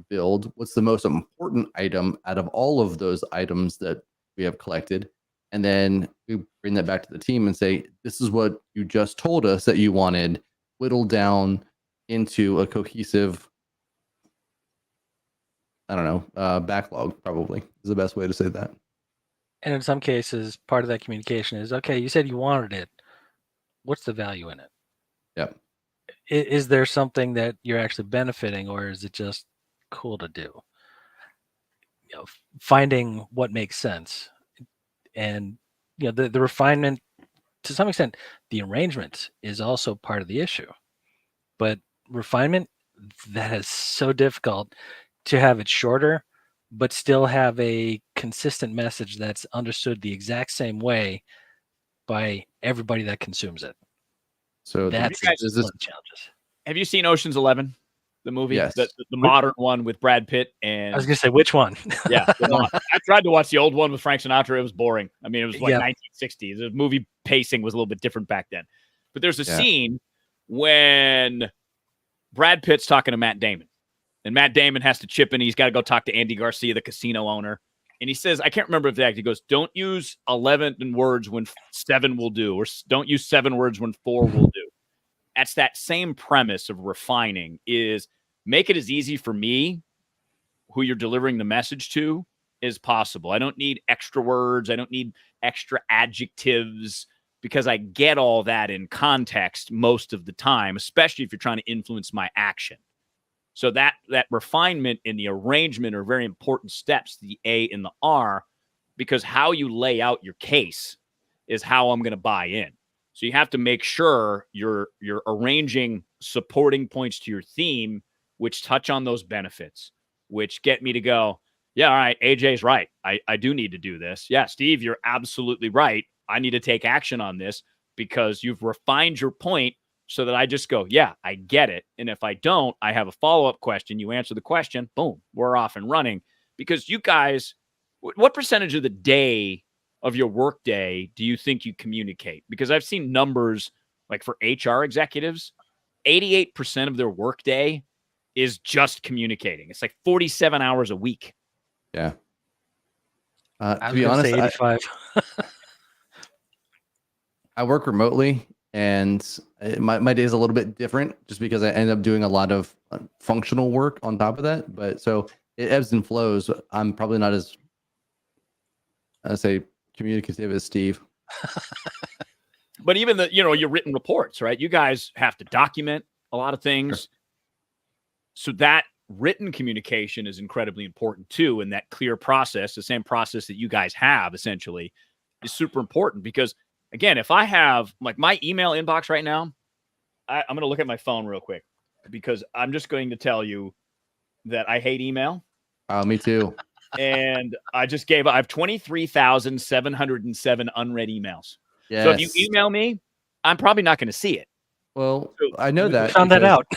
build? What's the most important item out of all of those items that we have collected? And then we bring that back to the team and say, this is what you just told us that you wanted, whittled down into a cohesive, backlog, probably is the best way to say that. And in some cases, part of that communication is, okay, you said you wanted it. What's the value in it? Yep. Is there something that you're actually benefiting, or is it just cool to do? Finding what makes sense. And, the refinement, to some extent, the arrangement is also part of the issue. But refinement, that is so difficult to have it shorter, but still have a consistent message that's understood the exact same way by everybody that consumes it. So that's one of the challenges. Have you seen Ocean's 11, the movie? Yes. The modern one with Brad Pitt and... I was going to say, which one? Yeah. I tried to watch the old one with Frank Sinatra. It was boring. I mean, it was like 1960s. The movie pacing was a little bit different back then. But there's a scene when Brad Pitt's talking to Matt Damon. And Matt Damon has to chip in. He's got to go talk to Andy Garcia, the casino owner. And he says, I can't remember exactly. He goes, don't use 11 words when 7 will do, or don't use 7 words when 4 will do. That's that same premise of refining, is make it as easy for me, who you're delivering the message to, as possible. I don't need extra words. I don't need extra adjectives, because I get all that in context most of the time, especially if you're trying to influence my action. So that refinement and the arrangement are very important steps, the A and the R, because how you lay out your case is how I'm going to buy in. So you have to make sure you're arranging supporting points to your theme which touch on those benefits, which get me to go, yeah, all right, AJ's right. I do need to do this. Yeah, Steve, you're absolutely right. I need to take action on this because you've refined your point so that I just go, yeah, I get it. And if I don't, I have a follow-up question. You answer the question, boom, we're off and running. Because you guys, what percentage of the day of your work day do you think you communicate? Because I've seen numbers like for HR executives, 88% of their work day is just communicating. It's like 47 hours a week. Yeah. I To was be going to honest, say 85. I work remotely, and my day is a little bit different just because I end up doing a lot of functional work on top of that. But so it ebbs and flows. I'm probably not as, I say, communicative as Steve. But even your written reports, right? You guys have to document a lot of things. Sure. So that written communication is incredibly important too. And that clear process, the same process that you guys have essentially, is super important because, again, if I have like my email inbox right now, I'm going to look at my phone real quick because I'm just going to tell you that I hate email. Me too. And I have 23,707 unread emails. Yes. So if you email me, I'm probably not going to see it. Well, I know that. Found that out.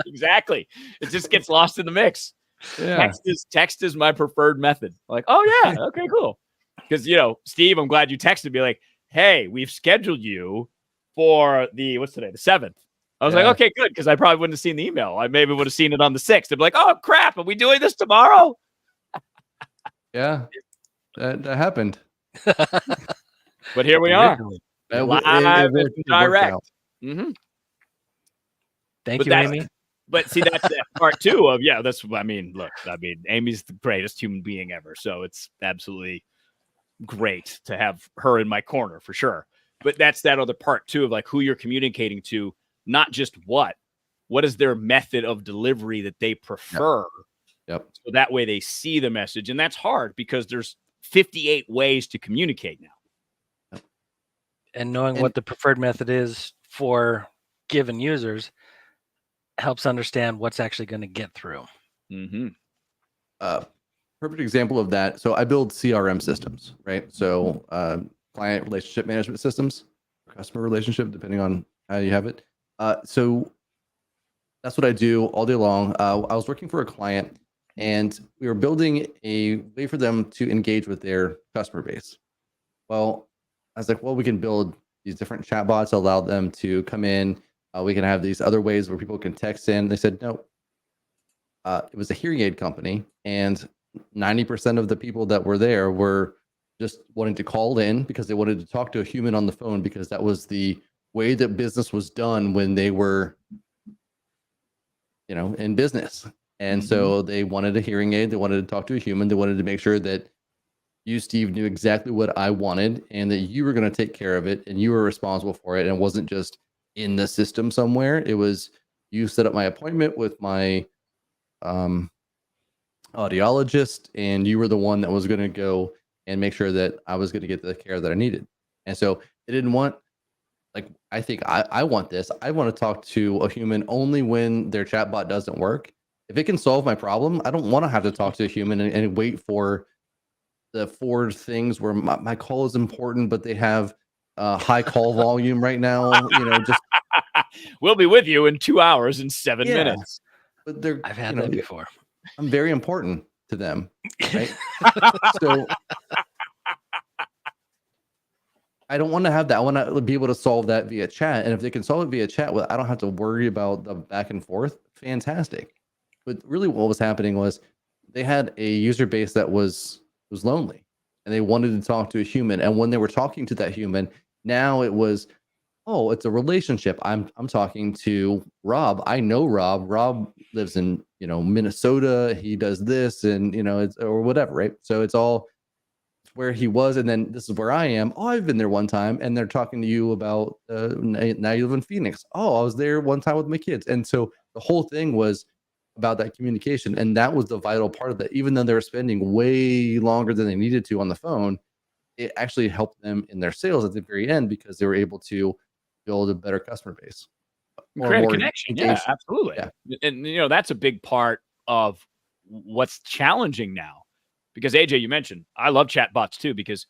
Exactly. It just gets lost in the mix. Yeah. Text is my preferred method. Like, oh yeah, okay, cool. Because Steve, I'm glad you texted me like, hey, we've scheduled you for what's today? The 7th. I was like, okay, good, because I probably wouldn't have seen the email. I maybe would have seen it on the 6th. I'd be like, oh crap, are we doing this tomorrow? Yeah. That happened. But here we are. Live and direct. Thank But you, Amy. But see, that's that part too of, look, Amy's the greatest human being ever. So it's absolutely great to have her in my corner for sure. But that's that other part too of like who you're communicating to, not just what is their method of delivery that they prefer. Yep. So that way they see the message. And that's hard because there's 58 ways to communicate now. And knowing what the preferred method is for given users helps understand what's actually going to get through. Mm-hmm. Perfect example of that. So I build CRM systems, right? So client relationship management systems, customer relationship, depending on how you have it. So that's what I do all day long. I was working for a client, and we were building a way for them to engage with their customer base. Well, I was like, well, we can build these different chatbots, allow them to come in. We can have these other ways where people can text in. They said, no. It was a hearing aid company, and 90% of the people that were there were just wanting to call in because they wanted to talk to a human on the phone, because that was the way that business was done when they were, in business. And so they wanted a hearing aid. They wanted to talk to a human. They wanted to make sure that you, Steve, knew exactly what I wanted and that you were going to take care of it and you were responsible for it. And it wasn't just in the system somewhere. It was, you set up my appointment with my audiologist, and you were the one that was going to go and make sure that I was going to get the care that I needed. And so they didn't want, like, I think I want this. I want to talk to a human only when their chatbot doesn't work. If it can solve my problem, I don't want to have to talk to a human and wait for the 4 things where my call is important, but they have high call volume right now. Just we'll be with you in 2 hours and 7 minutes. But I've had that before. I'm very important to them, right? So I don't want to have that. I want to be able to solve that via chat. And if they can solve it via chat, well, I don't have to worry about the back and forth. Fantastic. But really what was happening was they had a user base that was lonely, and they wanted to talk to a human. And when they were talking to that human, now it was, oh, it's a relationship. I'm talking to Rob. I know Rob. Rob lives in, Minnesota. He does this, and it's, or whatever, right? So it's all where he was, and then this is where I am. Oh, I've been there one time, and they're talking to you about now you live in Phoenix. Oh, I was there one time with my kids. And so the whole thing was about that communication, and that was the vital part of that. Even though they were spending way longer than they needed to on the phone, it actually helped them in their sales at the very end because they were able to build a better customer base. create a more connection. Yeah, engagement. absolutely. Yeah. And that's a big part of what's challenging now. Because AJ, you mentioned I love chatbots too, because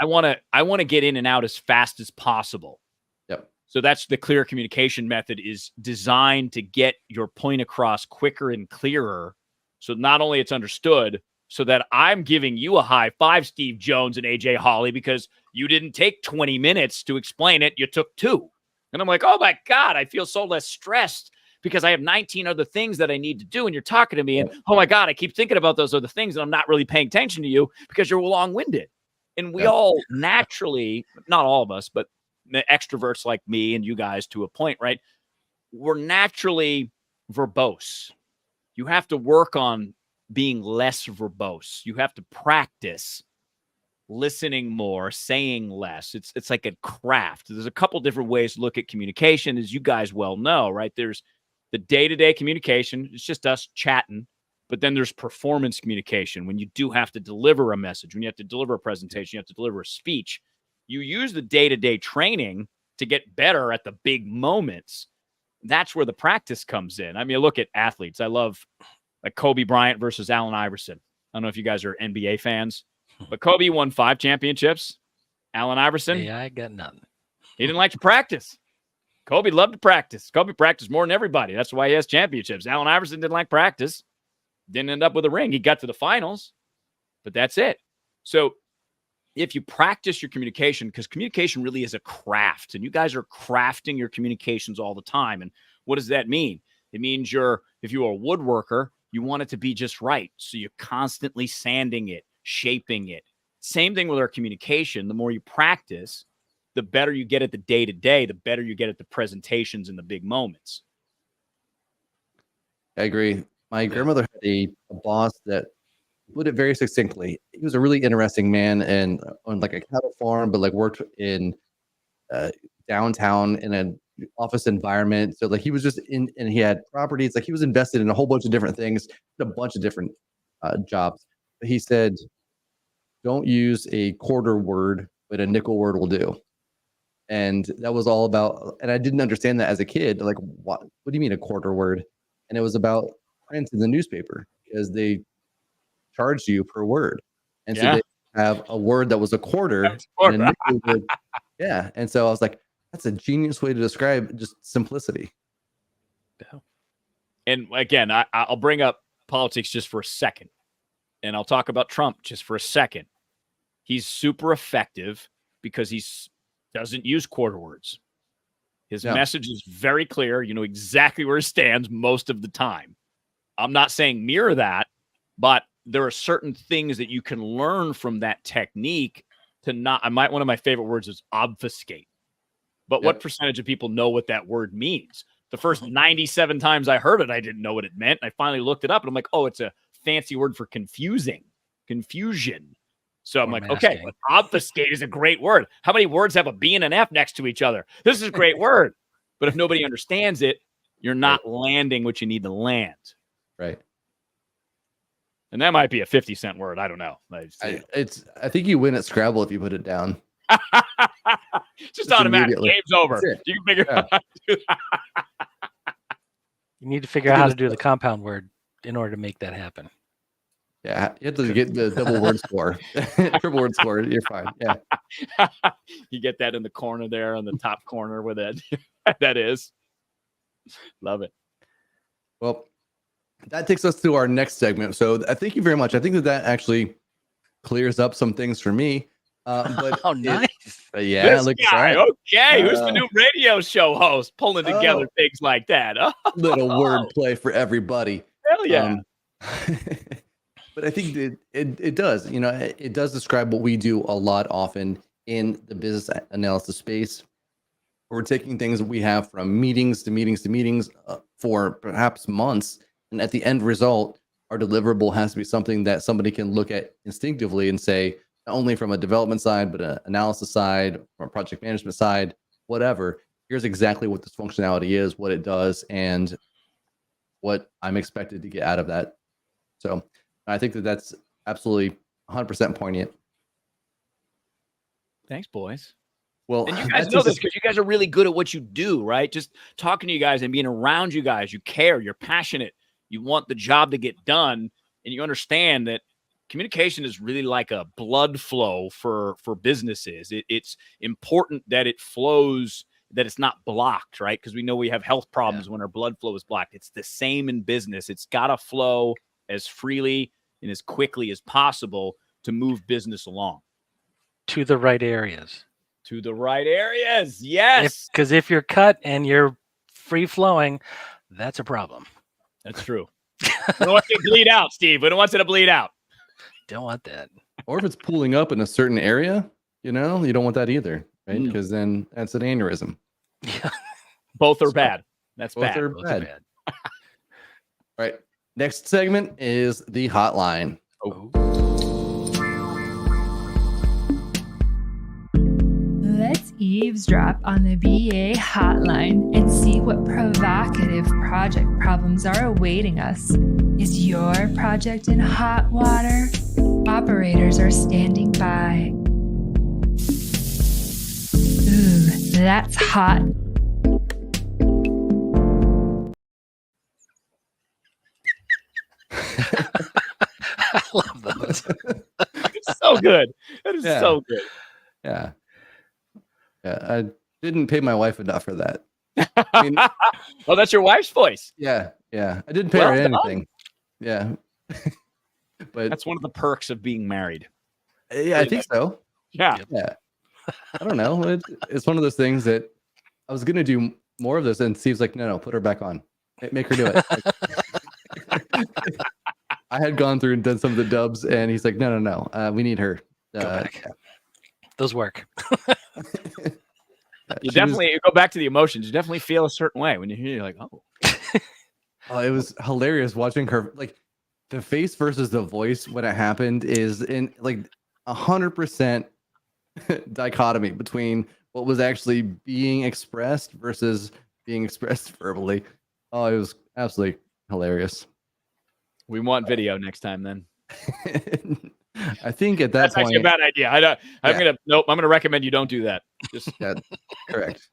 I want to get in and out as fast as possible. Yep. So that's the clear communication method, is designed to get your point across quicker and clearer. So not only it's understood, so that I'm giving you a high five, Steve Jones and AJ Hawley, because you didn't take 20 minutes to explain it. You took 2. And I'm like, oh my God, I feel so less stressed because I have 19 other things that I need to do. And you're talking to me and, oh my God, I keep thinking about those other things and I'm not really paying attention to you because you're long-winded. And we all naturally, not all of us, but the extroverts like me and you guys to a point, right? We're naturally verbose. You have to work on being less verbose. You have to practice listening more, saying less. It's like a craft. There's a couple different ways to look at communication, as you guys well know, right? There's the day-to-day communication. It's just us chatting. But then there's performance communication, when you do have to deliver a message, when you have to deliver a presentation, you have to deliver a speech. You use the day-to-day training to get better at the big moments. That's where the practice comes in. I mean, look at athletes. I love like Kobe Bryant versus Allen Iverson. I don't know if you guys are NBA fans, but Kobe won 5 championships. Allen Iverson, Hey, I got nothing. he didn't like to practice. Kobe loved to practice. Kobe practiced more than everybody. That's why he has championships. Allen Iverson didn't like practice. Didn't end up with a ring. He got to the finals, but that's it. So if you practice your communication, because communication really is a craft, and you guys are crafting your communications all the time. And what does that mean? It means if you're a woodworker, you want it to be just right. So you're constantly sanding it, shaping it. Same thing with our communication. The more you practice, the better you get at the day-to-day, the better you get at the presentations and the big moments. I agree. My grandmother had a boss that put it very succinctly. He was a really interesting man and on like a cattle farm, but like worked in downtown in an office environment. So like he was just in, and he had properties. Like he was invested in a whole bunch of different things, a bunch of different jobs. But he said, "Don't use a quarter word, but a nickel word will do." And that was all about. And I didn't understand that as a kid. Like, what do you mean a quarter word? And it was about print in the newspaper, because they charged you per word. And so they have a word that was a quarter and a nickel word. Yeah. And so I was like, that's a genius way to describe just simplicity. And again, I'll bring up politics just for a second, and I'll talk about Trump just for a second. He's super effective because he doesn't use quarter words. His message is very clear. You know exactly where he stands most of the time. I'm not saying mirror that, but there are certain things that you can learn from that technique to not. One of my favorite words is obfuscate. But what percentage of people know what that word means? The first 97 times I heard it, I didn't know what it meant. I finally looked it up, and I'm like, oh, it's a fancy word for confusion. So I'm like, okay, but obfuscate is a great word. How many words have a B and an F next to each other? This is a great word. But if nobody understands it, you're not landing what you need to land. Right. And that might be a 50-cent word. I don't know. I think you win at Scrabble if you put it down. Just automatic. Game's over. You can figure out how to do that. You need to figure out how to do the compound word in order to make that happen. Yeah, you have to get the double word score. Triple word score. You're fine. Yeah. You get that in the corner there, on the top corner with it. That is. Love it. Well, that takes us to our next segment. So I thank you very much. I think that actually clears up some things for me. But nice. Yeah, this guy. Okay, who's the new radio show host pulling together things like that? Little wordplay for everybody. Hell yeah. But I think it does. It does describe what we do a lot often in the business analysis space. We're taking things that we have from meetings to meetings to meetings for perhaps months. And at the end result, our deliverable has to be something that somebody can look at instinctively and say, not only from a development side, but an analysis side, from a project management side, whatever. Here's exactly what this functionality is, what it does, and what I'm expected to get out of that. So I think that's absolutely 100% poignant. Thanks, boys. Well, And you guys know this because you guys are really good at what you do, right? Just talking to you guys and being around you guys. You care. You're passionate. You want the job to get done. And you understand that communication is really like a blood flow for businesses. It's important that it flows, that it's not blocked, right? Because we know we have health problems when our blood flow is blocked. It's the same in business. It's got to flow as freely and as quickly as possible to move business along. To the right areas. To the right areas. Yes. Because if you're cut and you're free flowing, that's a problem. That's true. We don't want it to bleed out, Steve. We don't want it to bleed out. Don't want that. Or if it's pooling up in a certain area, you don't want that either, right? Because then that's an aneurysm. Yeah. Both are bad. That's Both bad. are bad. All right. Next segment is the hotline. Oh. Let's eavesdrop on the BA hotline and see what provocative project problems are awaiting us. Is your project in hot water? Operators are standing by. Ooh, that's hot. I love those. So good. That is so good. Yeah. I didn't pay my wife enough for that. I mean, well, that's your wife's voice. Yeah. I didn't pay her anything. Yeah. But that's one of the perks of being married. Yeah, I think so. Yeah. I don't know. It's one of those things that I was going to do more of this, and Steve's like, no, put her back on. Make her do it. I had gone through and done some of the dubs, and he's like, no. We need her. Go back. Those work. You definitely go back to the emotions. You definitely feel a certain way when you hear. You're like, oh. It was hilarious watching her. Like the face versus the voice when it happened is in like 100% dichotomy between what was actually being expressed versus being expressed verbally. Oh, it was absolutely hilarious. We want video next time, then. I think at that That's point, actually a bad idea. I'm gonna recommend you don't do that. Just correct.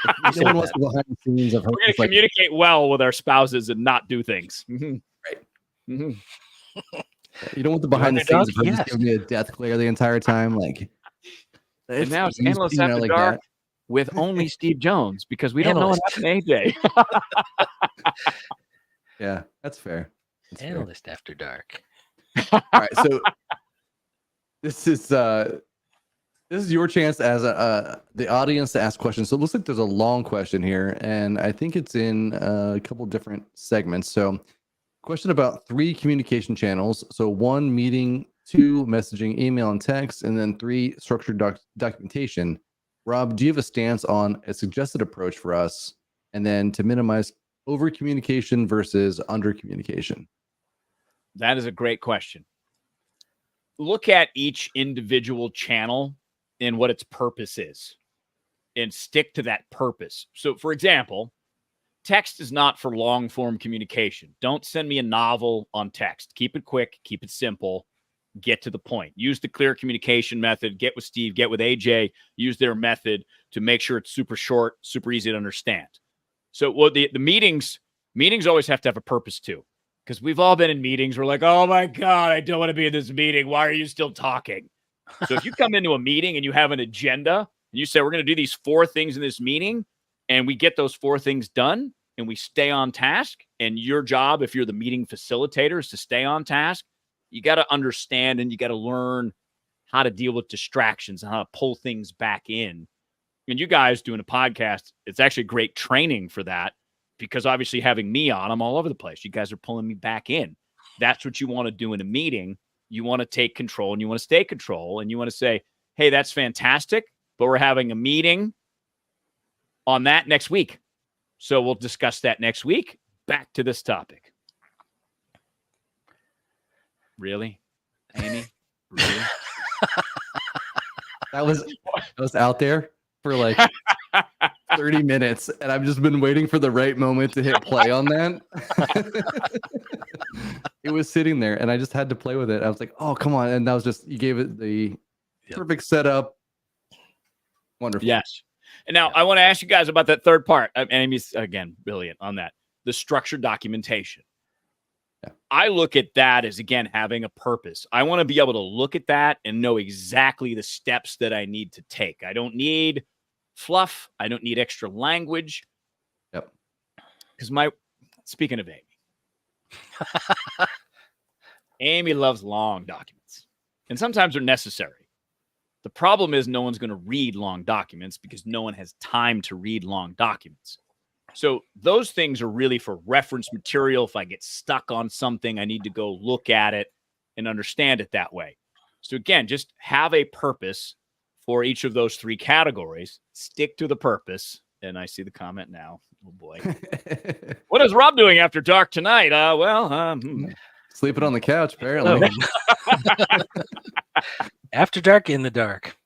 No one wants to behind the scenes of her. We're gonna communicate well with our spouses and not do things. Right. You don't want the behind the scenes of her just giving me a death glare the entire time. Like, and now it's Analysts After Dark with only Steve Jones because we don't know what happened to AJ. Yeah, that's fair. Analyst After Dark. All right, so this is your chance as the audience to ask questions. So it looks like there's a long question here, and I think it's in a couple different segments. So, question about 3 communication channels. So 1 meeting, 2 messaging, email, and text, and then 3 structured documentation. Rob, do you have a stance on a suggested approach for us, and then to minimize over communication versus under communication? That is a great question. Look at each individual channel and what its purpose is and stick to that purpose. So, for example, text is not for long form communication. Don't send me a novel on text. Keep it quick, keep it simple, get to the point. Use the C.L.E.A.R communication method. Get with Steve, get with AJ, use their method to make sure it's super short, super easy to understand. So, the meetings always have to have a purpose too. Because we've all been in meetings. We're like, oh my God, I don't want to be in this meeting. Why are you still talking? So if you come into a meeting and you have an agenda and you say, we're going to do these 4 things in this meeting, and we get those 4 things done and we stay on task, and your job, if you're the meeting facilitator, is to stay on task, you got to understand and you got to learn how to deal with distractions and how to pull things back in. And you guys doing a podcast, it's actually great training for that. Because obviously having me on, I'm all over the place. You guys are pulling me back in. That's what you want to do in a meeting. You want to take control and you want to stay control. And you want to say, hey, that's fantastic, but we're having a meeting on that next week. So we'll discuss that next week. Back to this topic. Really? Amy? Really? That was out there for like 30 minutes, and I've just been waiting for the right moment to hit play on that. It was sitting there, and I just had to play with it. I was like, oh, come on. And that was just, you gave it the perfect setup. Wonderful. Yes. And now I want to ask you guys about that third part. And Amy's, again, brilliant on that. The structured documentation. Yeah. I look at that as, again, having a purpose. I want to be able to look at that and know exactly the steps that I need to take. I don't need fluff. I don't need extra language. Yep. Because speaking of Amy, Amy loves long documents. And sometimes they're necessary. The problem is no one's going to read long documents because no one has time to read long documents. So those things are really for reference material. If I get stuck on something, I need to go look at it and understand it that way. So again, just have a purpose for each of those three categories. Stick to the purpose. And I see the comment now. Oh, boy. What is Rob doing after dark tonight? Sleeping on the couch, apparently. After dark, in the dark.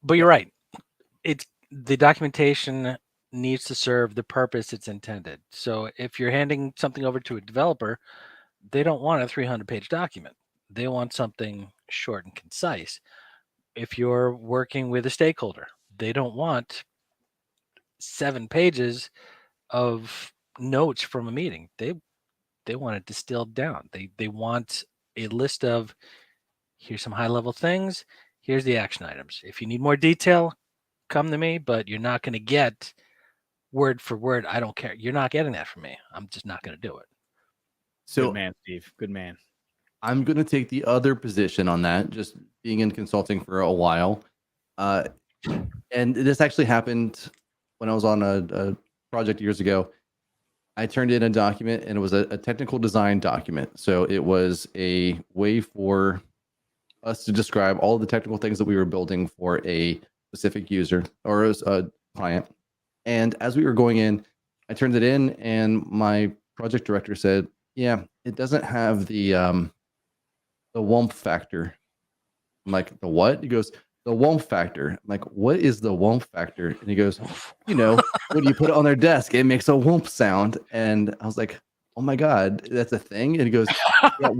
But you're right. The documentation needs to serve the purpose it's intended. So if you're handing something over to a developer, they don't want a 300-page document. They want something short and concise. If you're working with a stakeholder, they don't want 7 pages of notes from a meeting. They want it distilled down. They want a list of, here's some high-level things, here's the action items. If you need more detail, come to me, but you're not going to get word for word. I don't care. You're not getting that from me. I'm just not going to do it. So, good man, Steve. Good man. I'm going to take the other position on that, just being in consulting for a while. And this actually happened when I was on a project years ago. I turned in a document, and it was a technical design document. So it was a way for us to describe all the technical things that we were building for a specific user or a client. And as we were going in, I turned it in, and my project director said, yeah, it doesn't have the WUMP factor. I'm like, the what? He goes, the WUMP factor. I'm like, what is the WUMP factor? And he goes, when you put it on their desk, it makes a WUMP sound. And I was like, oh my God, that's a thing? And he goes, yeah,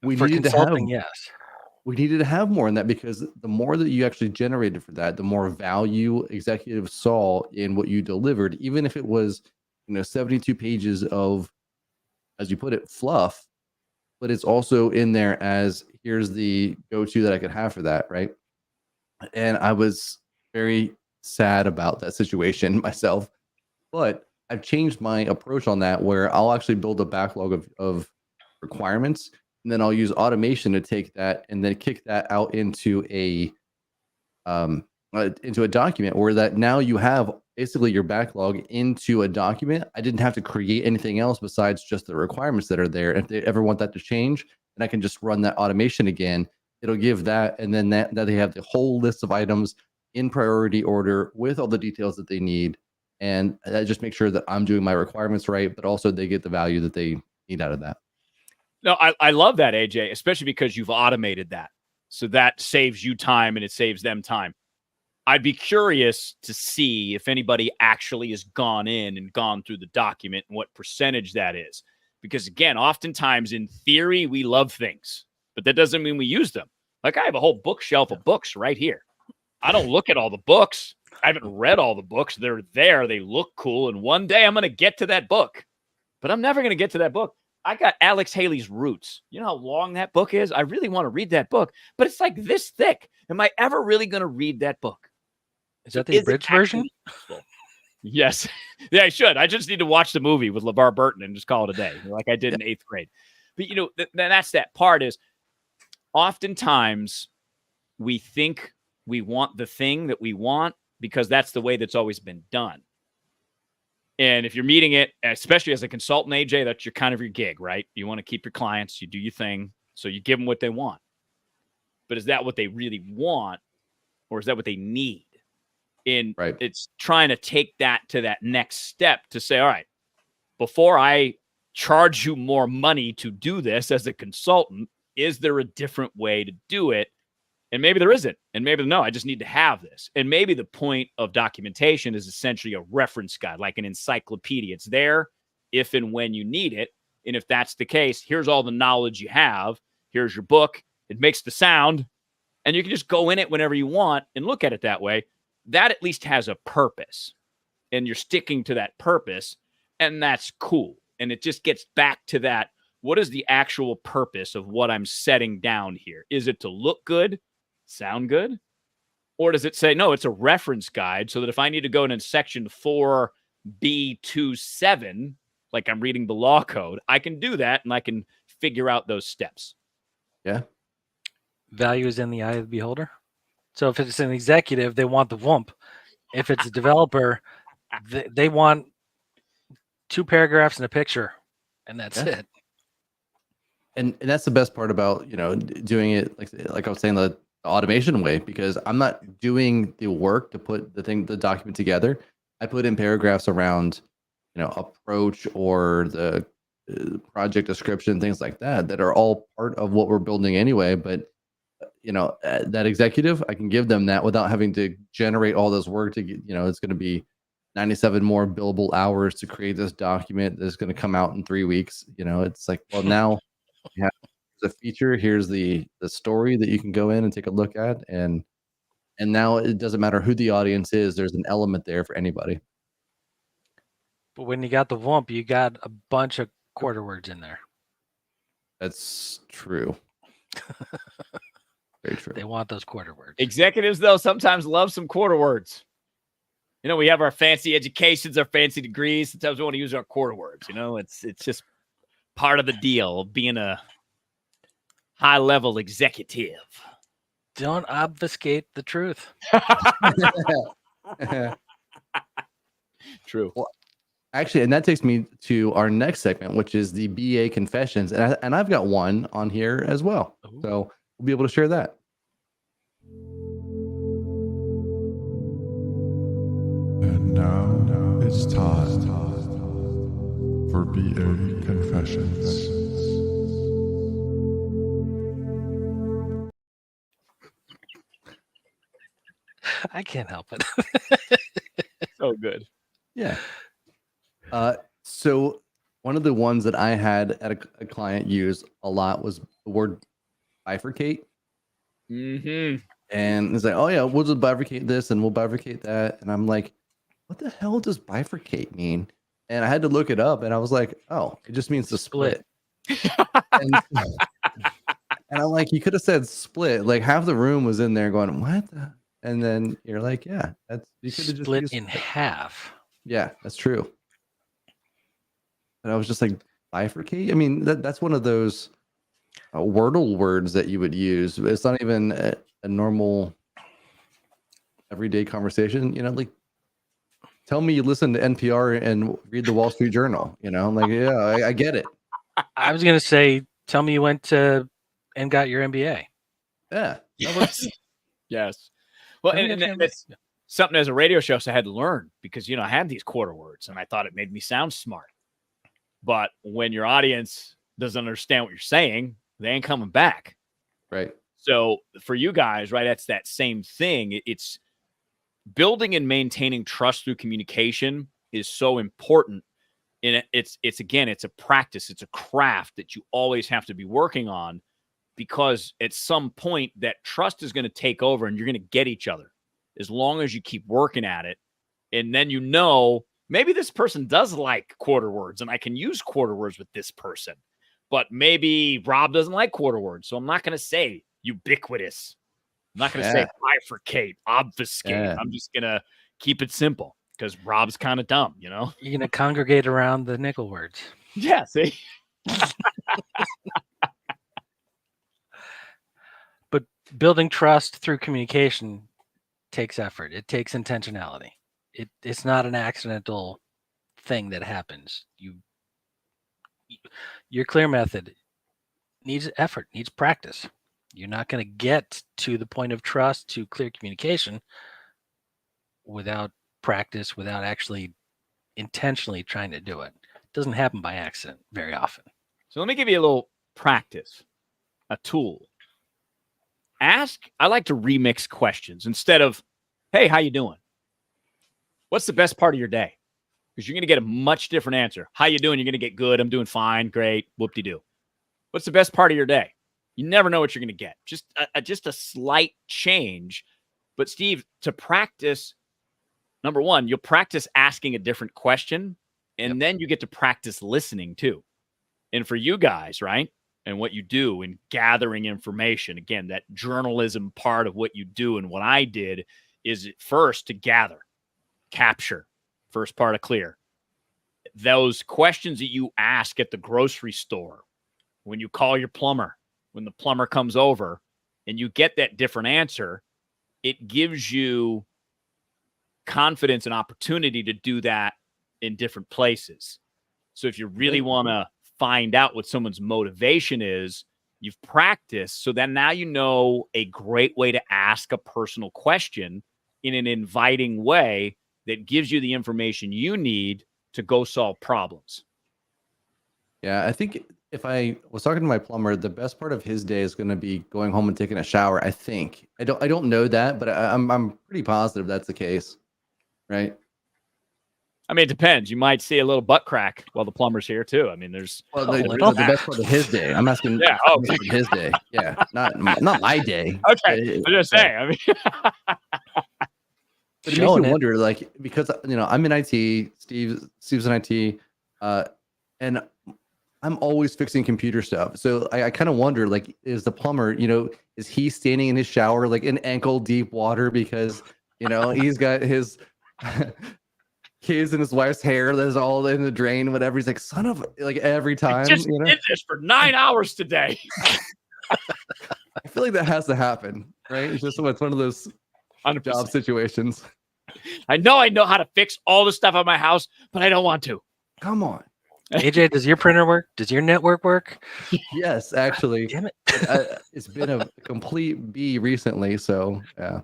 we needed to have more in that, because the more that you actually generated for that, the more value executives saw in what you delivered, even if it was, 72 pages of, as you put it, fluff, but it's also in there as, here's the go-to that I could have for that, right? And I was very sad about that situation myself, but I've changed my approach on that, where I'll actually build a backlog of requirements, and then I'll use automation to take that and then kick that out into a document, where that now you have basically your backlog into a document. I didn't have to create anything else besides just the requirements that are there. If they ever want that to change, then I can just run that automation again. It'll give that, and then that they have the whole list of items in priority order with all the details that they need. And that just makes sure that I'm doing my requirements right, but also they get the value that they need out of that. No, I love that, AJ, especially because you've automated that. So that saves you time and it saves them time. I'd be curious to see if anybody actually has gone in and gone through the document and what percentage that is. Because again, oftentimes in theory, we love things, but that doesn't mean we use them. Like, I have a whole bookshelf of books right here. I don't look at all the books. I haven't read all the books. They're there. They look cool. And one day I'm going to get to that book, but I'm never going to get to that book. I got Alex Haley's Roots. You know how long that book is? I really want to read that book, but it's like this thick. Am I ever really going to read that book? Is that the abridged version? Yes. Yeah, I should. I just need to watch the movie with LeVar Burton and just call it a day, like I did in 8th grade. But, that's that part is, oftentimes we think we want the thing that we want because that's the way that's always been done. And if you're meeting it, especially as a consultant, AJ, that's your kind of your gig, right? You want to keep your clients, you do your thing, so you give them what they want. But is that what they really want, or is that what they need? And right. It's trying to take that to that next step to say, all right, before I charge you more money to do this as a consultant, is there a different way to do it? And maybe there isn't. And maybe no, I just need to have this. And maybe the point of documentation is essentially a reference guide, like an encyclopedia. It's there if and when you need it. And if that's the case, here's all the knowledge you have. Here's your book. It makes the sound. And you can just go in it whenever you want and look at it that way. That at least has a purpose. And you're sticking to that purpose. And that's cool. And it just gets back to that. What is the actual purpose of what I'm setting down here? Is it to look good, sound good? Or does it say, no, it's a reference guide so that if I need to go in section 4B27, like I'm reading the law code, I can do that and I can figure out those steps. Yeah. Value is in the eye of the beholder. So if it's an executive, they want the whoomp. If it's a developer, they want 2 paragraphs and a picture, and that's it. And that's the best part about, doing it like I was saying, the automation way, because I'm not doing the work to put the document together. I put in paragraphs around, approach or the project description, things like that are all part of what we're building anyway. But that executive, I can give them that without having to generate all this work to get, it's going to be 97 more billable hours to create this document that's going to come out in 3 weeks. It's like, well, now you have the feature. Here's the story that you can go in and take a look at, and now it doesn't matter who the audience is. There's an element there for anybody. But when you got the whoomp, you got a bunch of quarter words in there. That's true. Very true. They want those quarter words. Executives, though, sometimes love some quarter words. We have our fancy educations, our fancy degrees. Sometimes we want to use our quarter words. It's just part of the deal of being a high-level executive. Don't obfuscate the truth. True. Well, actually, and that takes me to our next segment, which is the BA confessions, and I've got one on here as well. Ooh. So we'll be able to share that. And now it's time for BA confessions. I can't help it. So good. Yeah. So one of the ones that I had at a client use a lot was the word bifurcate. Mm-hmm. And it's like, oh yeah, we'll just bifurcate this and we'll bifurcate that. And I'm like, what the hell does bifurcate mean? And I had to look it up, and I was like, oh, it just means to split. and I'm like, you could have said split. Like half the room was in there going, what? And then you're like, yeah, you could have just Split used in half. Yeah, that's true. And I was just like, bifurcate? I mean, that's one of those Wordle words that you would use. It's not even a normal everyday conversation. Like, tell me you listen to NPR and read the Wall Street Journal. I'm like, yeah, I get it. I was going to say, tell me you went to and got your MBA. Yeah. Yes. Well, and that's something as a radio show, so I had to learn because, I had these quarter words and I thought it made me sound smart. But when your audience doesn't understand what you're saying, they ain't coming back. Right. So for you guys, right, that's that same thing. It's building and maintaining trust through communication is so important. And it's a practice. It's a craft that you always have to be working on, because at some point that trust is going to take over and you're going to get each other as long as you keep working at it. And then, maybe this person does like quarter words and I can use quarter words with this person, but maybe Rob doesn't like quarter words. So I'm not going to say ubiquitous. I'm not going to say bifurcate, obfuscate. Yeah. I'm just going to keep it simple because Rob's kind of dumb, You're going to congregate around the nickel words. Yeah, see? But building trust through communication takes effort. It takes intentionality. It's not an accidental thing that happens. Your C.L.E.A.R method needs effort, needs practice. You're not going to get to the point of trust, to clear communication, without practice, without actually intentionally trying to do it. It doesn't happen by accident very often. So let me give you a little practice, a tool. I like to remix questions instead of, hey, how you doing? What's the best part of your day? because you're going to get a much different answer. How you doing? You're going to get good. I'm doing fine. Great. Whoop-de-doo. What's the best part of your day? You never know what you're going to get. Just a slight change. But Steve, to practice, number one, you'll practice asking a different question, and then you get to practice listening too. And for you guys, right, and what you do in gathering information, again, that journalism part of what you do and what I did is first to gather, capture, first part of C.L.E.A.R. Those questions that you ask at the grocery store, when you call your plumber, when the plumber comes over, and you get that different answer, it gives you confidence and opportunity to do that in different places. So if you really want to find out what someone's motivation is, you've practiced. So then now you know a great way to ask a personal question in an inviting way that gives you the information you need to go solve problems. Yeah, I think if I was talking to my plumber, the best part of his day is going to be going home and taking a shower. I think I don't know that, but I'm pretty positive that's the case, right? I mean, it depends. You might see a little butt crack while the plumber's here too. I mean, there's the best part of his day. I'm asking. Yeah, okay. His day. Yeah, not my day. Okay, I'm just saying. I mean, but it makes me wonder, like, because I'm in IT, Steve's in IT, and I'm always fixing computer stuff. So I kind of wonder, like, is the plumber, is he standing in his shower like in ankle deep water because he's got his kids and his wife's hair that's all in the drain, whatever. He's like, son of, like, every time. I just did this for 9 hours today. I feel like that has to happen, right? It's one of those 100%. job situations. I know how to fix all the stuff on my house, but I don't want to. Come on. AJ, does your printer work? Does your network work? Yes, actually. Damn it. It's been a complete B recently, so yeah.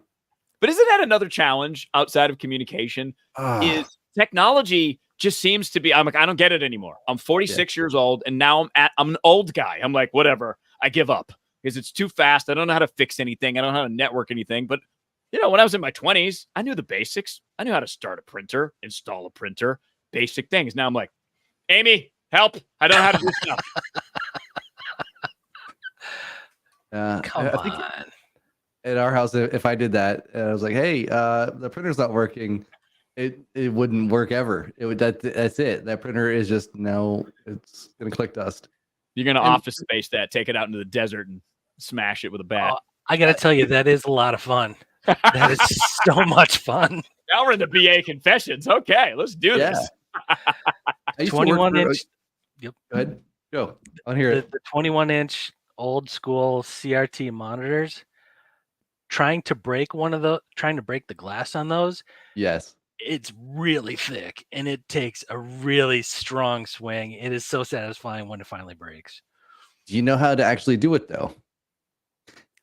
But isn't that another challenge outside of communication? Is technology just seems to be, I'm like, I don't get it anymore. I'm 46 years old, and now I'm an old guy. I'm like, whatever. I give up because it's too fast. I don't know how to fix anything. I don't know how to network anything. But, when I was in my 20s, I knew the basics. I knew how to start a printer, install a printer, basic things. Now I'm like, Amy, help. I don't know how to do stuff. Come I think on. at our house, if I did that, I was like, hey, the printer's not working. It wouldn't work ever. That's it. That printer is just, it's going to collect dust. You're going to Office Space that, take it out into the desert and smash it with a bat. I got to tell you, that is a lot of fun. That is so much fun. Now we're in the BA confessions. Okay, let's do this. 21-inch. Yep. Go ahead. Go. I want to hear it. The 21-inch old school CRT monitors. Trying to break the glass on those. Yes. It's really thick, and it takes a really strong swing. It is so satisfying when it finally breaks. Do you know how to actually do it though?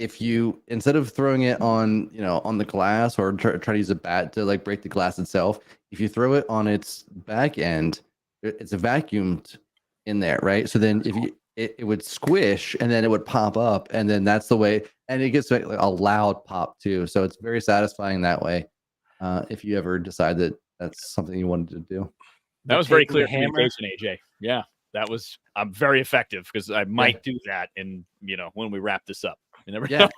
If you, instead of throwing it on, on the glass or try to use a bat to like break the glass itself, if you throw it on its back end, it's vacuumed in there, right? So then if you, it would squish and then it would pop up, and then that's the way, and it gets like a loud pop too. So it's very satisfying that way. If you ever decide that that's something you wanted to do. That was very clear communication, AJ. Yeah, that was very effective because I might do that. And when we wrap this up, you never know.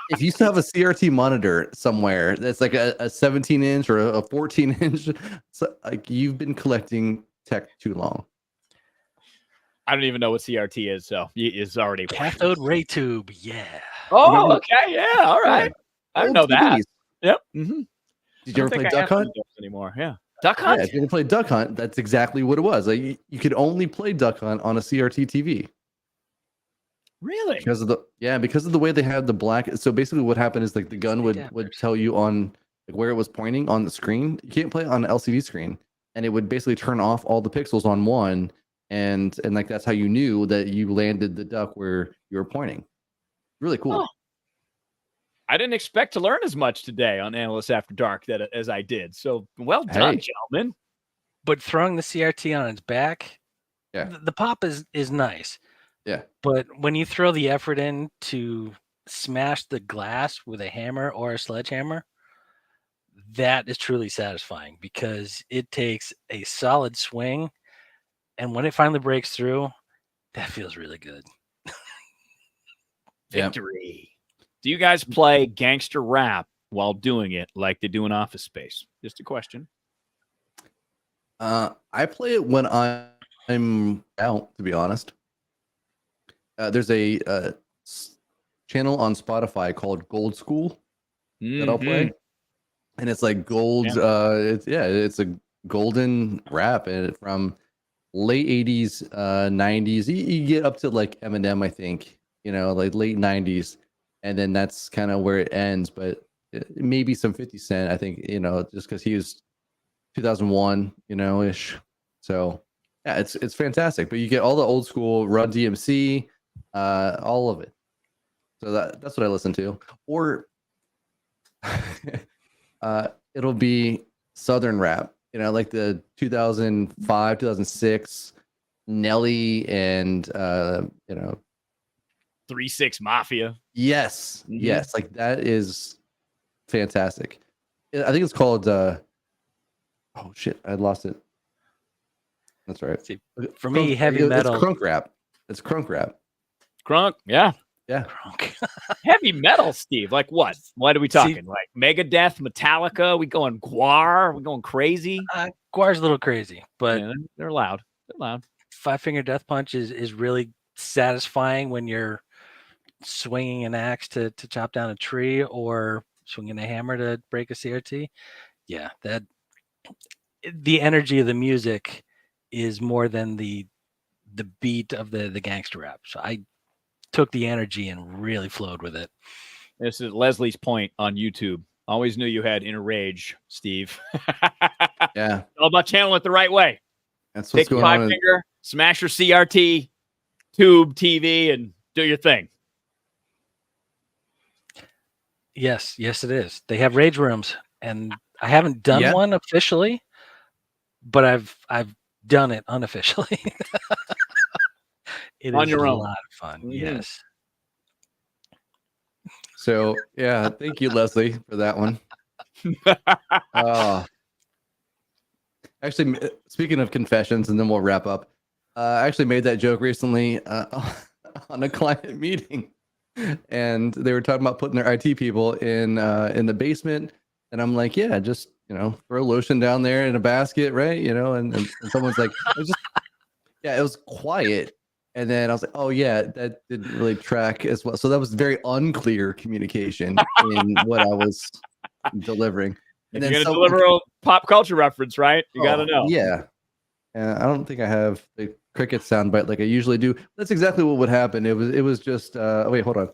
If you still have a CRT monitor somewhere that's like a 17-inch or a 14-inch, so like you've been collecting tech too long. I don't even know what CRT is, so it's already cathode ray tube. Yeah. Oh, okay. Yeah. All right. I don't know that. Yep. Mm-hmm. Did you ever play Duck Hunt anymore? Yeah. Duck Hunt. Yeah, if you ever played Duck Hunt, that's exactly what it was. Like you could only play Duck Hunt on a CRT TV. Really? Because of the way they had the black. So basically, what happened is like the gun would tell you on like where it was pointing on the screen. You can't play it on an LCD screen, and it would basically turn off all the pixels on one, and like that's how you knew that you landed the duck where you were pointing. Really cool. Oh. I didn't expect to learn as much today on Analysts After Dark as I did. So well done, gentlemen. But throwing the CRT on its back, the pop is nice. Yeah. But when you throw the effort in to smash the glass with a hammer or a sledgehammer, that is truly satisfying because it takes a solid swing, and when it finally breaks through, that feels really good. Victory. Do you guys play gangster rap while doing it like they do in Office Space? Just a question. I play it when I'm out, to be honest. There's a channel on Spotify called Gold School that I'll play, and it's like gold. It's a golden rap, and from late 80s, 90s. You get up to like Eminem, I think, like late 90s, and then that's kind of where it ends. But maybe some 50 Cent, I think, just because he was 2001, ish. So yeah, it's fantastic. But you get all the old school Run DMC, all of it. So that's what I listen to. Or it'll be Southern rap, like the 2005, 2006 Nelly and 3-6 Mafia. Yes, yes, like that is fantastic. I think it's called oh shit, I lost it. That's right. See, for me, heavy metal. It's crunk rap. It's crunk rap. Crunk, yeah. Crunk. Heavy metal, Steve. Like what? What are we talking? Like Megadeth, Metallica? We going Guar? We going crazy? Guar's a little crazy, but they're loud. They're loud. Five Finger Death Punch is really satisfying when you're swinging an axe to chop down a tree or swinging a hammer to break a CRT. Yeah, that the energy of the music is more than the beat of the gangster rap. So I took the energy and really flowed with it. This is Leslie's point on YouTube. Always knew you had inner rage, Steve. Yeah. It's all about channeling it the right way. That's what's going on. Take your 5-finger, smash your CRT, tube TV, and do your thing. Yes, it is. They have rage rooms, and I haven't done one officially, but I've done it unofficially. It on is your a own. lot of fun. Yes. So yeah, thank you, Leslie, for that one. Actually, speaking of confessions, and then we'll wrap up. I actually made that joke recently on a client meeting, and they were talking about putting their IT people in the basement, and I'm like, yeah, just throw lotion down there in a basket, right? And someone's like, it was quiet. And then I was like, oh, yeah, that didn't really track as well. So that was very unclear communication in what I was delivering. And then you're going to deliver a pop culture reference, right? You got to know. Yeah. I don't think I have the cricket soundbite like I usually do. That's exactly what would happen. It was just, wait, hold on.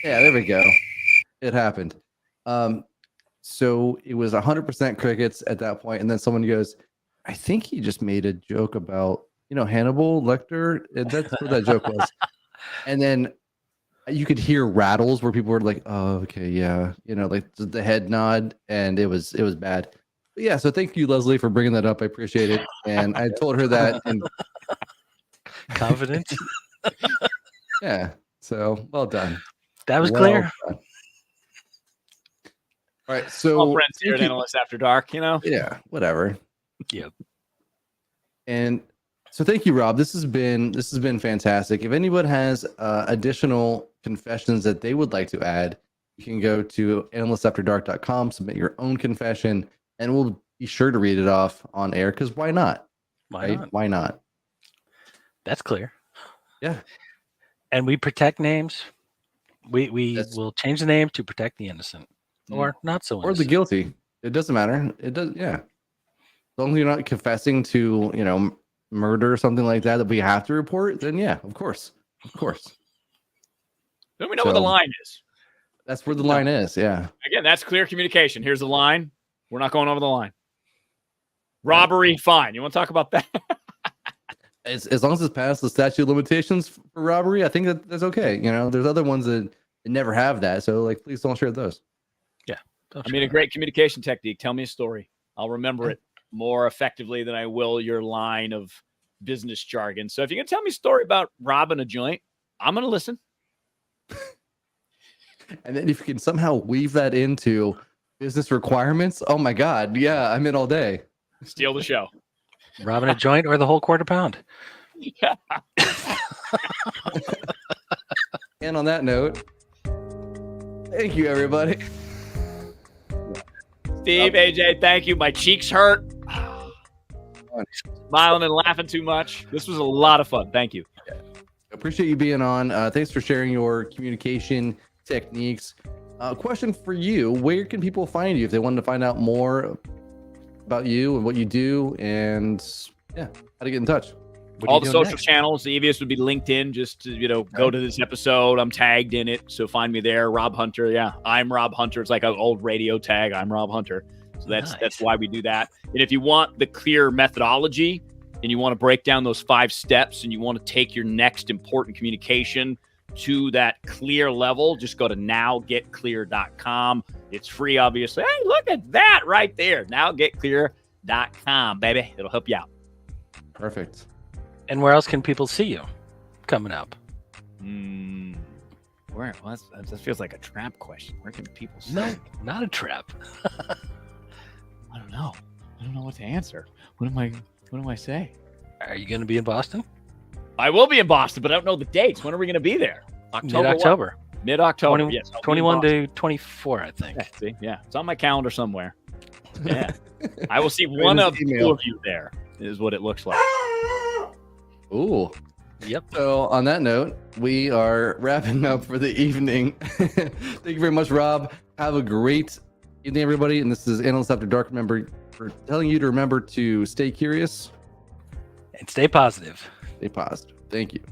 Yeah, there we go. It happened. So it was 100% crickets at that point. And then someone goes, I think he just made a joke about, Hannibal Lecter. That's what that joke was. And then you could hear rattles where people were like, oh, okay, yeah. Like the head nod, and it was bad. But yeah, so thank you, Leslie, for bringing that up. I appreciate it. And I told her that. And confidence. Yeah. So well done. That was clear. Done. All right. So all friends here at Analysts After Dark, Yeah, whatever. Yep. And so thank you, Rob. This has been fantastic. If anyone has additional confessions that they would like to add, you can go to analystsafterdark.com, submit your own confession, and we'll be sure to read it off on air, because why not? Why not? That's clear. Yeah. And we protect names. We will change the name to protect the innocent. Or not so innocent. Or the guilty. It doesn't matter. It does, yeah. As long as you're not confessing to, murder or something like that we have to report, then yeah, of course. Then we know where the line is. That's where the line is, yeah. Again, that's clear communication. Here's the line. We're not going over the line. Robbery, fine. You want to talk about that? As long as it's past the statute of limitations for robbery, I think that's okay. There's other ones that never have that, so please don't share those. Yeah. A great communication technique. Tell me a story. I'll remember it more effectively than I will your line of business jargon. So if you're going to tell me a story about robbing a joint, I'm going to listen. And then if you can somehow weave that into Business requirements? Oh my God. Yeah, I'm in all day. Steal the show. Robbing a joint or the whole quarter pound. And on that note, thank you, everybody. Steve, AJ, thank you. My cheeks hurt. Smiling and laughing too much. This was a lot of fun. Thank you. Appreciate you being on. Thanks for sharing your communication techniques. Question for you: where can people find you if they wanted to find out more about you and what you do, and how to get in touch? All the social channels. The easiest would be LinkedIn. Just to, go to this episode. I'm tagged in it, so find me there. Rob Hunter. Yeah, I'm Rob Hunter. It's like an old radio tag. I'm Rob Hunter. So that's why we do that. And if you want the clear methodology and you want to break down those 5 steps and you want to take your next important communication to that clear level, just go to nowgetclear.com. It's free, obviously. Hey, look at that right there. Nowgetclear.com, baby. It'll help you out. Perfect. And where else can people see you coming up? Where? Well, that feels like a trap question. Where can people see? No, not a trap. I don't know. I don't know what to answer. What do I say? Are you going to be in Boston? I will be in Boston, but I don't know the dates. When are we going to be there? Mid-October. Mid-October. Yes. 21 to 24, I think. Yeah, see? Yeah. It's on my calendar somewhere. Yeah. I will see one of 2 of you there, is what it looks like. Ooh. Yep. So on that note, we are wrapping up for the evening. Thank you very much, Rob. Have a great evening, everybody. And this is Analysts After Dark. Remember, we're telling you to remember to stay curious and stay positive. Stay positive. Thank you.